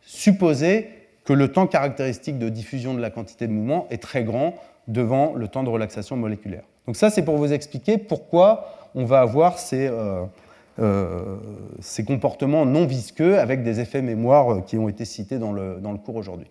supposer que le temps caractéristique de diffusion de la quantité de mouvement est très grand devant le temps de relaxation moléculaire. Donc ça, c'est pour vous expliquer pourquoi on va avoir ces comportements non visqueux avec des effets mémoire qui ont été cités dans le cours aujourd'hui.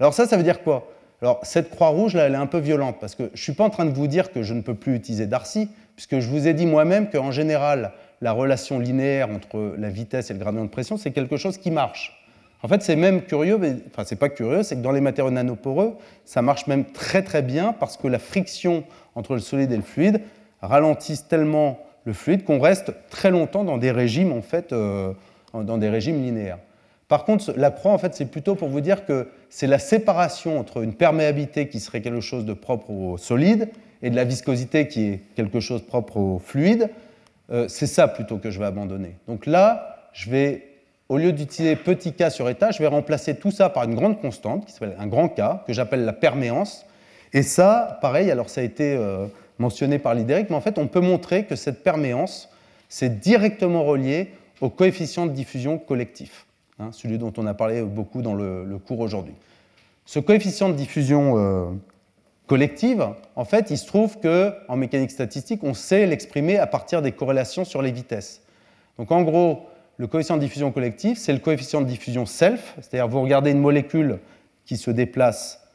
Alors ça veut dire quoi ? Alors cette croix rouge, là, elle est un peu violente, parce que je ne suis pas en train de vous dire que je ne peux plus utiliser Darcy, puisque je vous ai dit moi-même qu'en général, la relation linéaire entre la vitesse et le gradient de pression, c'est quelque chose qui marche. En fait, c'est même curieux, mais enfin, c'est pas curieux, c'est que dans les matériaux nanoporeux, ça marche même très très bien, parce que la friction entre le solide et le fluide ralentisse tellement le fluide qu'on reste très longtemps dans des régimes, en fait, dans des régimes linéaires. Par contre, la croix, en fait, c'est plutôt pour vous dire que c'est la séparation entre une perméabilité qui serait quelque chose de propre au solide et de la viscosité qui est quelque chose de propre au fluide. C'est ça plutôt que je vais abandonner. Donc là, je vais, au lieu d'utiliser petit k sur état, je vais remplacer tout ça par une grande constante qui s'appelle un grand K, que j'appelle la perméance. Et ça, pareil, alors ça a été mentionné par Lidéric, mais en fait, on peut montrer que cette perméance, c'est directement relié au coefficient de diffusion collectif. Celui dont on a parlé beaucoup dans le cours aujourd'hui. Ce coefficient de diffusion collective, en fait, il se trouve qu'en mécanique statistique, on sait l'exprimer à partir des corrélations sur les vitesses. Donc en gros, le coefficient de diffusion collective, c'est le coefficient de diffusion self, c'est-à-dire vous regardez une molécule qui se déplace,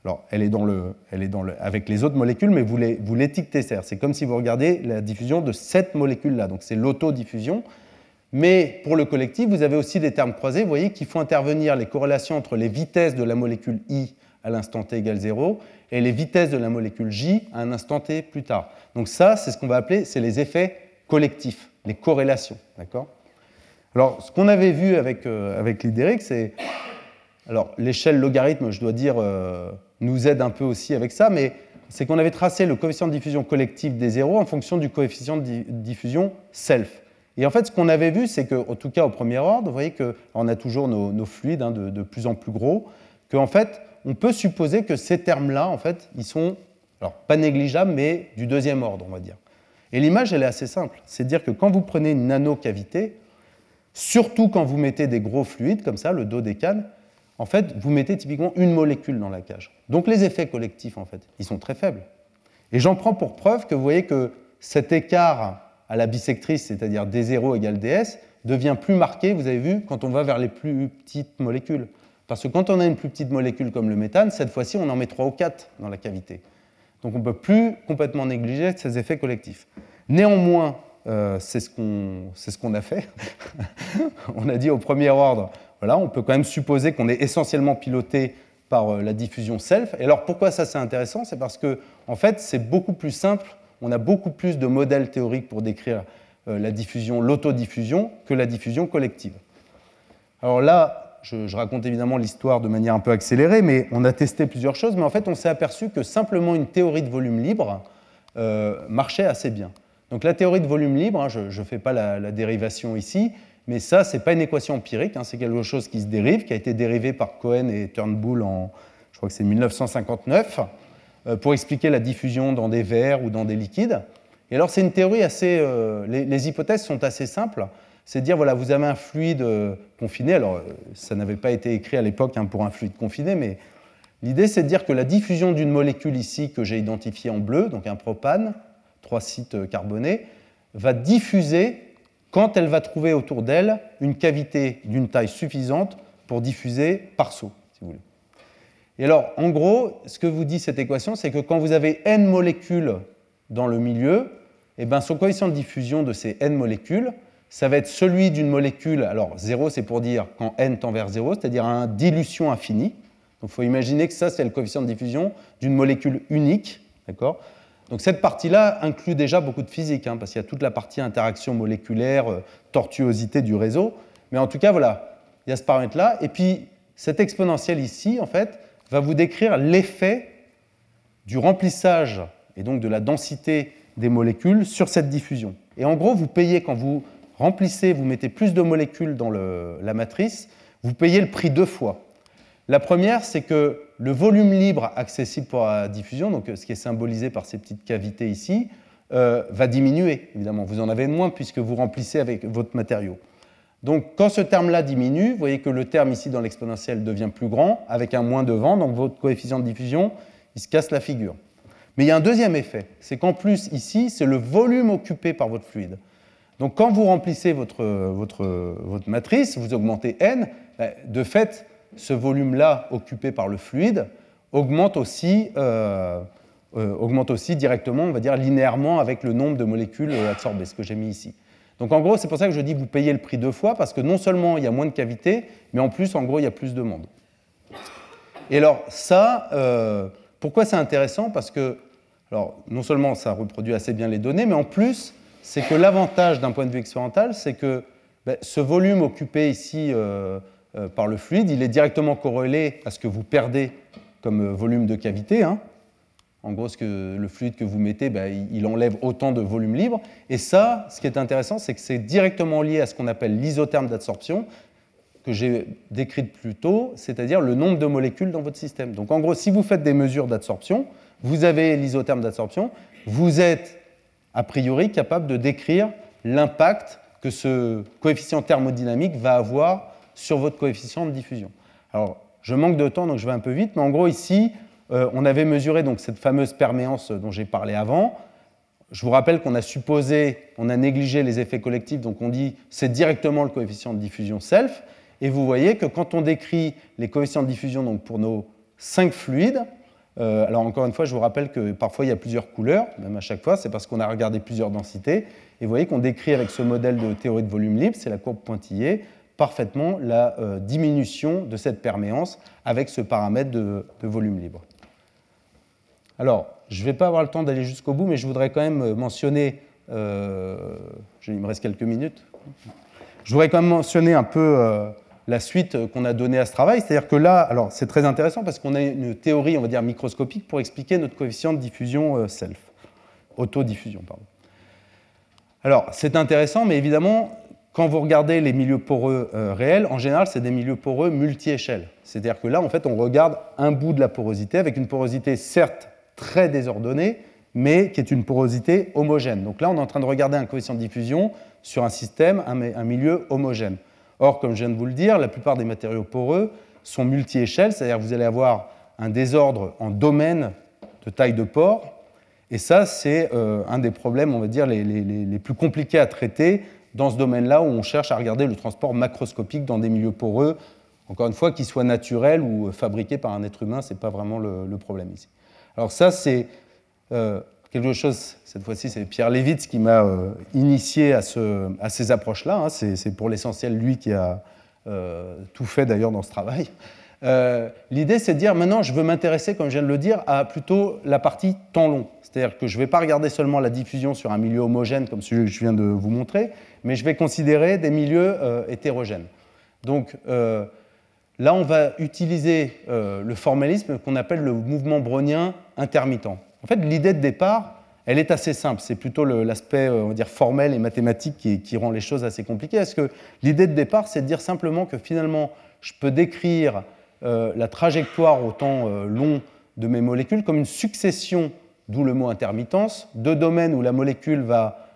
alors elle est avec les autres molécules, mais vous l'étiquetez, c'est comme si vous regardez la diffusion de cette molécule-là, donc c'est l'autodiffusion. Mais pour le collectif, vous avez aussi des termes croisés, vous voyez, qui font intervenir les corrélations entre les vitesses de la molécule I à l'instant t égale 0 et les vitesses de la molécule J à un instant t plus tard. Donc ça, c'est ce qu'on va appeler les effets collectifs, les corrélations. D'accord ? Alors, ce qu'on avait vu avec l'idéric, c'est... Alors, l'échelle logarithme, je dois dire, nous aide un peu aussi avec ça, mais c'est qu'on avait tracé le coefficient de diffusion collectif des zéros en fonction du coefficient de diffusion self. Et en fait, ce qu'on avait vu, c'est qu'en tout cas, au premier ordre, vous voyez qu'on a toujours nos fluides de plus en plus gros, qu'en fait, on peut supposer que ces termes-là, en fait, ils sont, alors pas négligeables, mais du deuxième ordre, on va dire. Et l'image, elle est assez simple. C'est de dire que quand vous prenez une nanocavité, surtout quand vous mettez des gros fluides, comme ça, le dodécane, en fait, vous mettez typiquement une molécule dans la cage. Donc les effets collectifs, en fait, ils sont très faibles. Et j'en prends pour preuve que vous voyez que cet écart à la bisectrice, c'est-à-dire D0 égale DS, devient plus marqué, vous avez vu, quand on va vers les plus petites molécules. Parce que quand on a une plus petite molécule comme le méthane, cette fois-ci, on en met 3 ou 4 dans la cavité. Donc on ne peut plus complètement négliger ces effets collectifs. Néanmoins, c'est ce qu'on a fait. On a dit au premier ordre, voilà, on peut quand même supposer qu'on est essentiellement piloté par la diffusion self. Et alors pourquoi ça c'est intéressant? C'est parce que en fait c'est beaucoup plus simple, on a beaucoup plus de modèles théoriques pour décrire la diffusion, l'autodiffusion, que la diffusion collective. Alors là, je raconte évidemment l'histoire de manière un peu accélérée, mais on a testé plusieurs choses, mais en fait on s'est aperçu que simplement une théorie de volume libre marchait assez bien. Donc la théorie de volume libre, hein, je ne fais pas la dérivation ici, mais ça, ce n'est pas une équation empirique, hein, c'est quelque chose qui se dérive, qui a été dérivé par Cohen et Turnbull en, je crois que c'est 1959, pour expliquer la diffusion dans des verres ou dans des liquides. Et alors c'est une théorie assez... les hypothèses sont assez simples. C'est de dire, voilà, vous avez un fluide confiné, alors ça n'avait pas été écrit à l'époque hein, pour un fluide confiné, mais l'idée c'est de dire que la diffusion d'une molécule ici, que j'ai identifiée en bleu, donc un propane, 3 sites carbonés, va diffuser quand elle va trouver autour d'elle une cavité d'une taille suffisante pour diffuser par saut, si vous voulez. Et alors, en gros, ce que vous dit cette équation, c'est que quand vous avez n molécules dans le milieu, eh ben, son coefficient de diffusion de ces n molécules, ça va être celui d'une molécule, alors 0 c'est pour dire quand n tend vers 0, c'est-à-dire à une dilution infinie. Donc il faut imaginer que ça c'est le coefficient de diffusion d'une molécule unique, d'accord ? Donc cette partie-là inclut déjà beaucoup de physique, hein, parce qu'il y a toute la partie interaction moléculaire, tortuosité du réseau. Mais en tout cas, voilà, il y a ce paramètre-là. Et puis, cette exponentielle ici, en fait, va vous décrire l'effet du remplissage et donc de la densité des molécules sur cette diffusion. Et en gros, vous payez, quand vous remplissez, vous mettez plus de molécules dans la matrice, vous payez le prix 2 fois. La première, c'est que le volume libre accessible pour la diffusion, donc ce qui est symbolisé par ces petites cavités ici, va diminuer, évidemment. Vous en avez de moins puisque vous remplissez avec votre matériau. Donc quand ce terme-là diminue, vous voyez que le terme ici dans l'exponentielle devient plus grand, avec un moins devant, donc votre coefficient de diffusion, il se casse la figure. Mais il y a un deuxième effet, c'est qu'en plus, ici, c'est le volume occupé par votre fluide. Donc quand vous remplissez votre matrice, vous augmentez n, de fait, ce volume-là occupé par le fluide augmente aussi directement, on va dire linéairement, avec le nombre de molécules absorbées, ce que j'ai mis ici. Donc en gros, c'est pour ça que je dis que vous payez le prix 2 fois, parce que non seulement il y a moins de cavités, mais en plus, en gros, il y a plus de monde. Et alors ça, pourquoi c'est intéressant? Parce que, alors, non seulement ça reproduit assez bien les données, mais en plus, c'est que l'avantage d'un point de vue expérimental, c'est que ce volume occupé ici par le fluide, il est directement corrélé à ce que vous perdez comme volume de cavité. Hein. En gros, le fluide que vous mettez, il enlève autant de volume libre. Et ça, ce qui est intéressant, c'est que c'est directement lié à ce qu'on appelle l'isotherme d'absorption, que j'ai décrite plus tôt, c'est-à-dire le nombre de molécules dans votre système. Donc en gros, si vous faites des mesures d'absorption, vous avez l'isotherme d'absorption, vous êtes a priori capable de décrire l'impact que ce coefficient thermodynamique va avoir sur votre coefficient de diffusion. Alors, je manque de temps, donc je vais un peu vite, mais en gros, ici, on avait mesuré donc, cette fameuse perméance dont j'ai parlé avant. Je vous rappelle qu'on a supposé, on a négligé les effets collectifs, donc on dit c'est directement le coefficient de diffusion self, et vous voyez que quand on décrit les coefficients de diffusion donc, pour nos 5 fluides, Alors encore une fois, je vous rappelle que parfois il y a plusieurs couleurs, même à chaque fois, c'est parce qu'on a regardé plusieurs densités. Et vous voyez qu'on décrit avec ce modèle de théorie de volume libre, c'est la courbe pointillée, parfaitement la diminution de cette perméance avec ce paramètre de volume libre. Alors, je ne vais pas avoir le temps d'aller jusqu'au bout, mais je voudrais quand même mentionner, il me reste quelques minutes, je voudrais quand même mentionner un peu la suite qu'on a donnée à ce travail. C'est-à-dire que là, alors c'est très intéressant parce qu'on a une théorie, on va dire, microscopique pour expliquer notre coefficient de diffusion self, autodiffusion, pardon. Alors, c'est intéressant, mais évidemment, quand vous regardez les milieux poreux réels, en général, c'est des milieux poreux multi-échelles. C'est-à-dire que là, en fait, on regarde un bout de la porosité avec une porosité certes très désordonnée, mais qui est une porosité homogène. Donc là, on est en train de regarder un coefficient de diffusion sur un système, un milieu homogène. Or, comme je viens de vous le dire, la plupart des matériaux poreux sont multi-échelles, c'est-à-dire que vous allez avoir un désordre en domaine de taille de pore, et ça, c'est un des problèmes, on va dire, les plus compliqués à traiter dans ce domaine-là où on cherche à regarder le transport macroscopique dans des milieux poreux, encore une fois, qu'ils soient naturels ou fabriqués par un être humain, ce n'est pas vraiment le problème ici. Alors ça, c'est quelque chose, cette fois-ci, c'est Pierre Levitz qui m'a initié à ces approches-là. Hein. C'est pour l'essentiel lui qui a tout fait d'ailleurs dans ce travail. L'idée, c'est de dire, maintenant, je veux m'intéresser, comme je viens de le dire, à plutôt la partie temps long. C'est-à-dire que je ne vais pas regarder seulement la diffusion sur un milieu homogène, comme celui que je viens de vous montrer, mais je vais considérer des milieux hétérogènes. Donc, là, on va utiliser le formalisme qu'on appelle le mouvement brownien intermittent. En fait, l'idée de départ, elle est assez simple. C'est plutôt l'aspect, on va dire, formel et mathématique qui rend les choses assez compliquées. Parce que l'idée de départ, c'est de dire simplement que finalement, je peux décrire la trajectoire au temps long de mes molécules comme une succession, d'où le mot intermittence, de domaines où la molécule va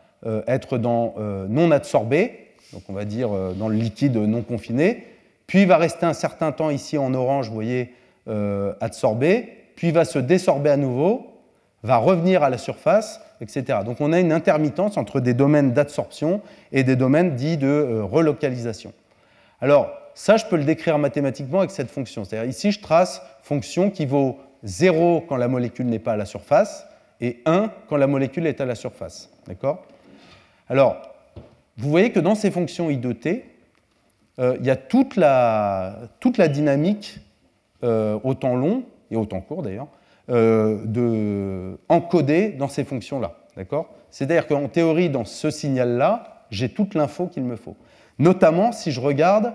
être dans non adsorbé, donc on va dire dans le liquide non confiné, puis va rester un certain temps ici en orange, vous voyez, adsorbé, puis va se désorber à nouveau, va revenir à la surface, etc. Donc on a une intermittence entre des domaines d'adsorption et des domaines dits de relocalisation. Alors, ça, je peux le décrire mathématiquement avec cette fonction. C'est-à-dire ici, je trace fonction qui vaut 0 quand la molécule n'est pas à la surface et 1 quand la molécule est à la surface. D'accord ? Alors, vous voyez que dans ces fonctions I de t, il y a toute la dynamique au temps long, et au temps court d'ailleurs, encodée dans ces fonctions-là. D'accord ? C'est-à-dire qu'en théorie, dans ce signal-là, j'ai toute l'info qu'il me faut. Notamment si je regarde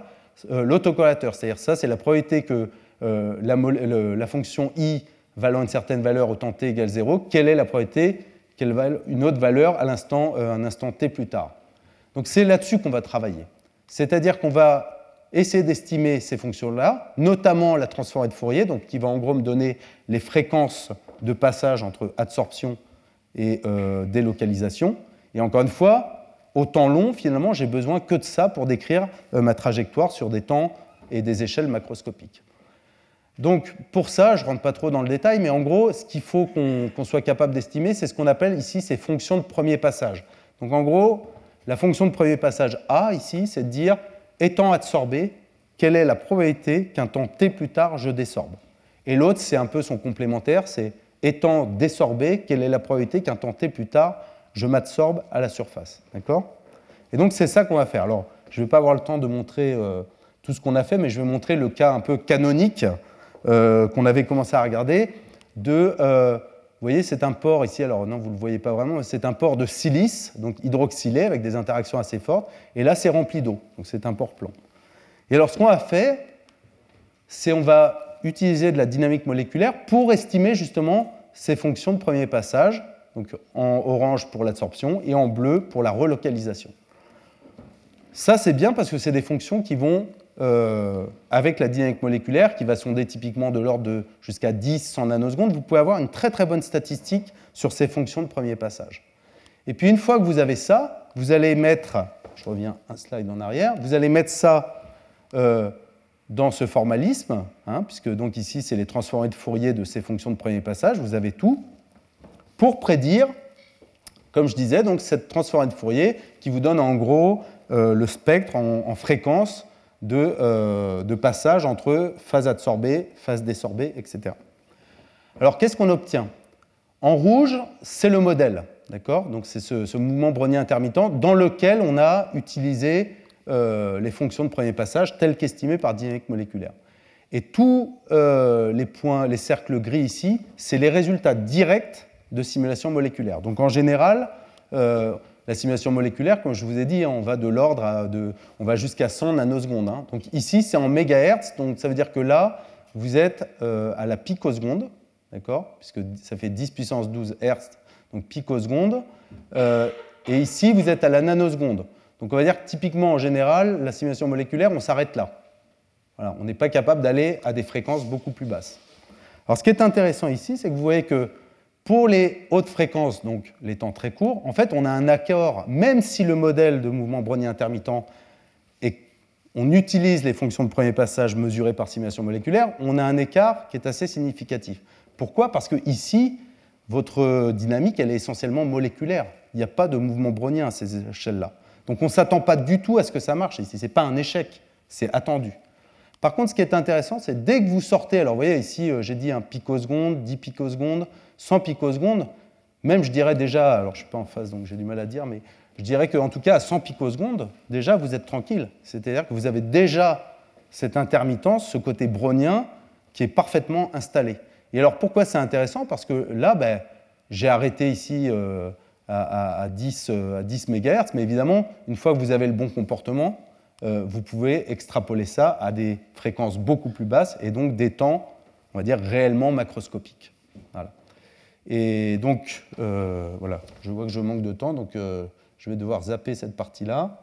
l'autocorrélateur, c'est-à-dire ça, c'est la probabilité que la fonction I valant une certaine valeur au temps t égale 0, quelle est la probabilité qu'elle vale une autre valeur à un instant t plus tard. Donc c'est là-dessus qu'on va travailler. C'est-à-dire qu'on va essayer d'estimer ces fonctions-là, notamment la transformée de Fourier, donc qui va en gros me donner les fréquences de passage entre adsorption et délocalisation. Et encore une fois, au temps long, finalement, j'ai besoin que de ça pour décrire ma trajectoire sur des temps et des échelles macroscopiques. Donc, pour ça, je ne rentre pas trop dans le détail, mais en gros, ce qu'il faut qu'on soit capable d'estimer, c'est ce qu'on appelle ici ces fonctions de premier passage. Donc, en gros, la fonction de premier passage A, ici, c'est de dire, étant adsorbé, quelle est la probabilité qu'un temps t plus tard, je désorbe. Et l'autre, c'est un peu son complémentaire, c'est étant désorbé, quelle est la probabilité qu'un temps t plus tard, je m'adsorbe à la surface. D'accord ? Et donc, c'est ça qu'on va faire. Alors, je ne vais pas avoir le temps de montrer tout ce qu'on a fait, mais je vais montrer le cas un peu canonique qu'on avait commencé à regarder vous voyez, c'est un pore ici, alors non, vous ne le voyez pas vraiment, mais c'est un pore de silice, donc hydroxylé, avec des interactions assez fortes, et là, c'est rempli d'eau, donc c'est un pore plan. Et alors, ce qu'on a fait, c'est on va utiliser de la dynamique moléculaire pour estimer justement ces fonctions de premier passage, donc en orange pour l'adsorption et en bleu pour la relocalisation. Ça, c'est bien parce que c'est des fonctions qui vont, avec la dynamique moléculaire, qui va sonder typiquement de l'ordre de jusqu'à 10-100 nanosecondes, vous pouvez avoir une très très bonne statistique sur ces fonctions de premier passage. Et puis une fois que vous avez ça, vous allez mettre, je reviens un slide en arrière, vous allez mettre ça dans ce formalisme, hein, puisque donc ici c'est les transformés de Fourier de ces fonctions de premier passage, vous avez tout, pour prédire, comme je disais, donc cette transformée de Fourier qui vous donne en gros le spectre en fréquence de passage entre phase adsorbée, phase désorbée, etc. Alors, qu'est-ce qu'on obtient? En rouge, c'est le modèle, d'accord? Donc, c'est ce mouvement brownien intermittent dans lequel on a utilisé les fonctions de premier passage telles qu'estimées par dynamique moléculaire. Et tous les points, les cercles gris ici, c'est les résultats directs de simulation moléculaire. Donc, en général, la simulation moléculaire, comme je vous ai dit, on va de l'ordre on va jusqu'à 100 nanosecondes. Hein. Donc ici, c'est en mégahertz, donc ça veut dire que là, vous êtes à la picoseconde, d'accord, puisque ça fait 10 puissance 12 hertz, donc picoseconde. Et ici, vous êtes à la nanoseconde. Donc on va dire que typiquement, en général, la simulation moléculaire, on s'arrête là. Voilà, on n'est pas capable d'aller à des fréquences beaucoup plus basses. Alors ce qui est intéressant ici, c'est que vous voyez que pour les hautes fréquences, donc les temps très courts, en fait, on a un accord, même si le modèle de mouvement brownien intermittent et on utilise les fonctions de premier passage mesurées par simulation moléculaire, on a un écart qui est assez significatif. Pourquoi? Parce que ici, votre dynamique, elle est essentiellement moléculaire. Il n'y a pas de mouvement brownien à ces échelles-là. Donc on ne s'attend pas du tout à ce que ça marche ici. Ce n'est pas un échec, c'est attendu. Par contre, ce qui est intéressant, c'est dès que vous sortez, alors vous voyez ici, j'ai dit un picoseconde, 10 picosecondes, 100 picosecondes, même je dirais déjà, alors je ne suis pas en phase donc j'ai du mal à dire, mais je dirais qu'en tout cas à 100 picosecondes, déjà vous êtes tranquille. C'est-à-dire que vous avez déjà cette intermittence, ce côté brownien qui est parfaitement installé. Et alors pourquoi c'est intéressant? Parce que là, j'ai arrêté ici à 10 MHz, mais évidemment, une fois que vous avez le bon comportement, vous pouvez extrapoler ça à des fréquences beaucoup plus basses et donc des temps, on va dire, réellement macroscopiques. Voilà. Et donc, voilà, je vois que je manque de temps, donc je vais devoir zapper cette partie-là.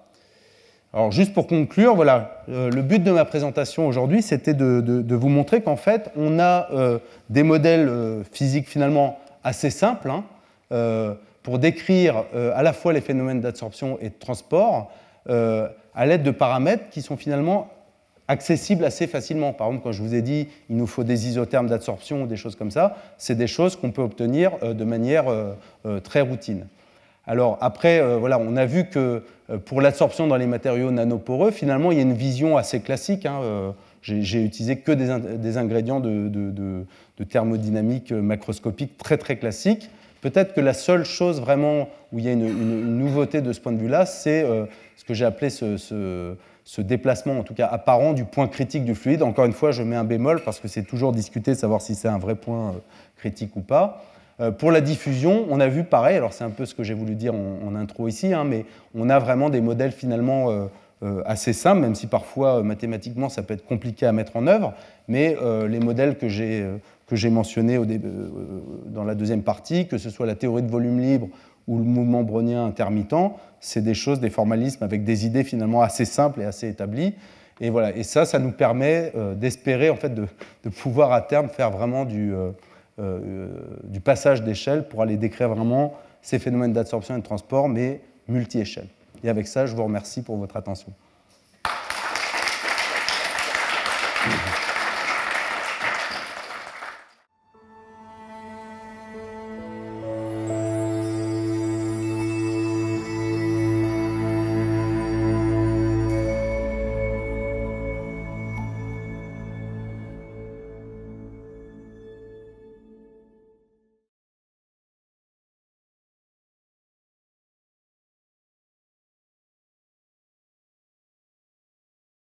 Alors, juste pour conclure, voilà, le but de ma présentation aujourd'hui, c'était de vous montrer qu'en fait, on a des modèles physiques finalement assez simples pour décrire à la fois les phénomènes d'absorption et de transport à l'aide de paramètres qui sont finalement accessibles assez facilement. Par exemple, quand je vous ai dit il nous faut des isothermes d'absorption ou des choses comme ça, c'est des choses qu'on peut obtenir de manière très routine. Alors après, voilà, on a vu que pour l'absorption dans les matériaux nanoporeux, finalement, il y a une vision assez classique. J'ai utilisé que des ingrédients de thermodynamique macroscopique très très classiques. Peut-être que la seule chose vraiment où il y a une nouveauté de ce point de vue-là, c'est ce que j'ai appelé ce déplacement, en tout cas apparent, du point critique du fluide. Encore une fois, je mets un bémol parce que c'est toujours discuté de savoir si c'est un vrai point critique ou pas. Pour la diffusion, on a vu pareil, alors c'est un peu ce que j'ai voulu dire en intro ici, mais on a vraiment des modèles finalement assez simples, même si parfois mathématiquement ça peut être compliqué à mettre en œuvre, mais les modèles que j'ai mentionnés dans la deuxième partie, que ce soit la théorie de volume libre ou le mouvement brownien intermittent, c'est des choses, des formalismes avec des idées finalement assez simples et assez établies. Et voilà, et ça nous permet d'espérer en fait de pouvoir à terme faire vraiment du passage d'échelle pour aller décrire vraiment ces phénomènes d'absorption et de transport, mais multi-échelle. Et avec ça, je vous remercie pour votre attention.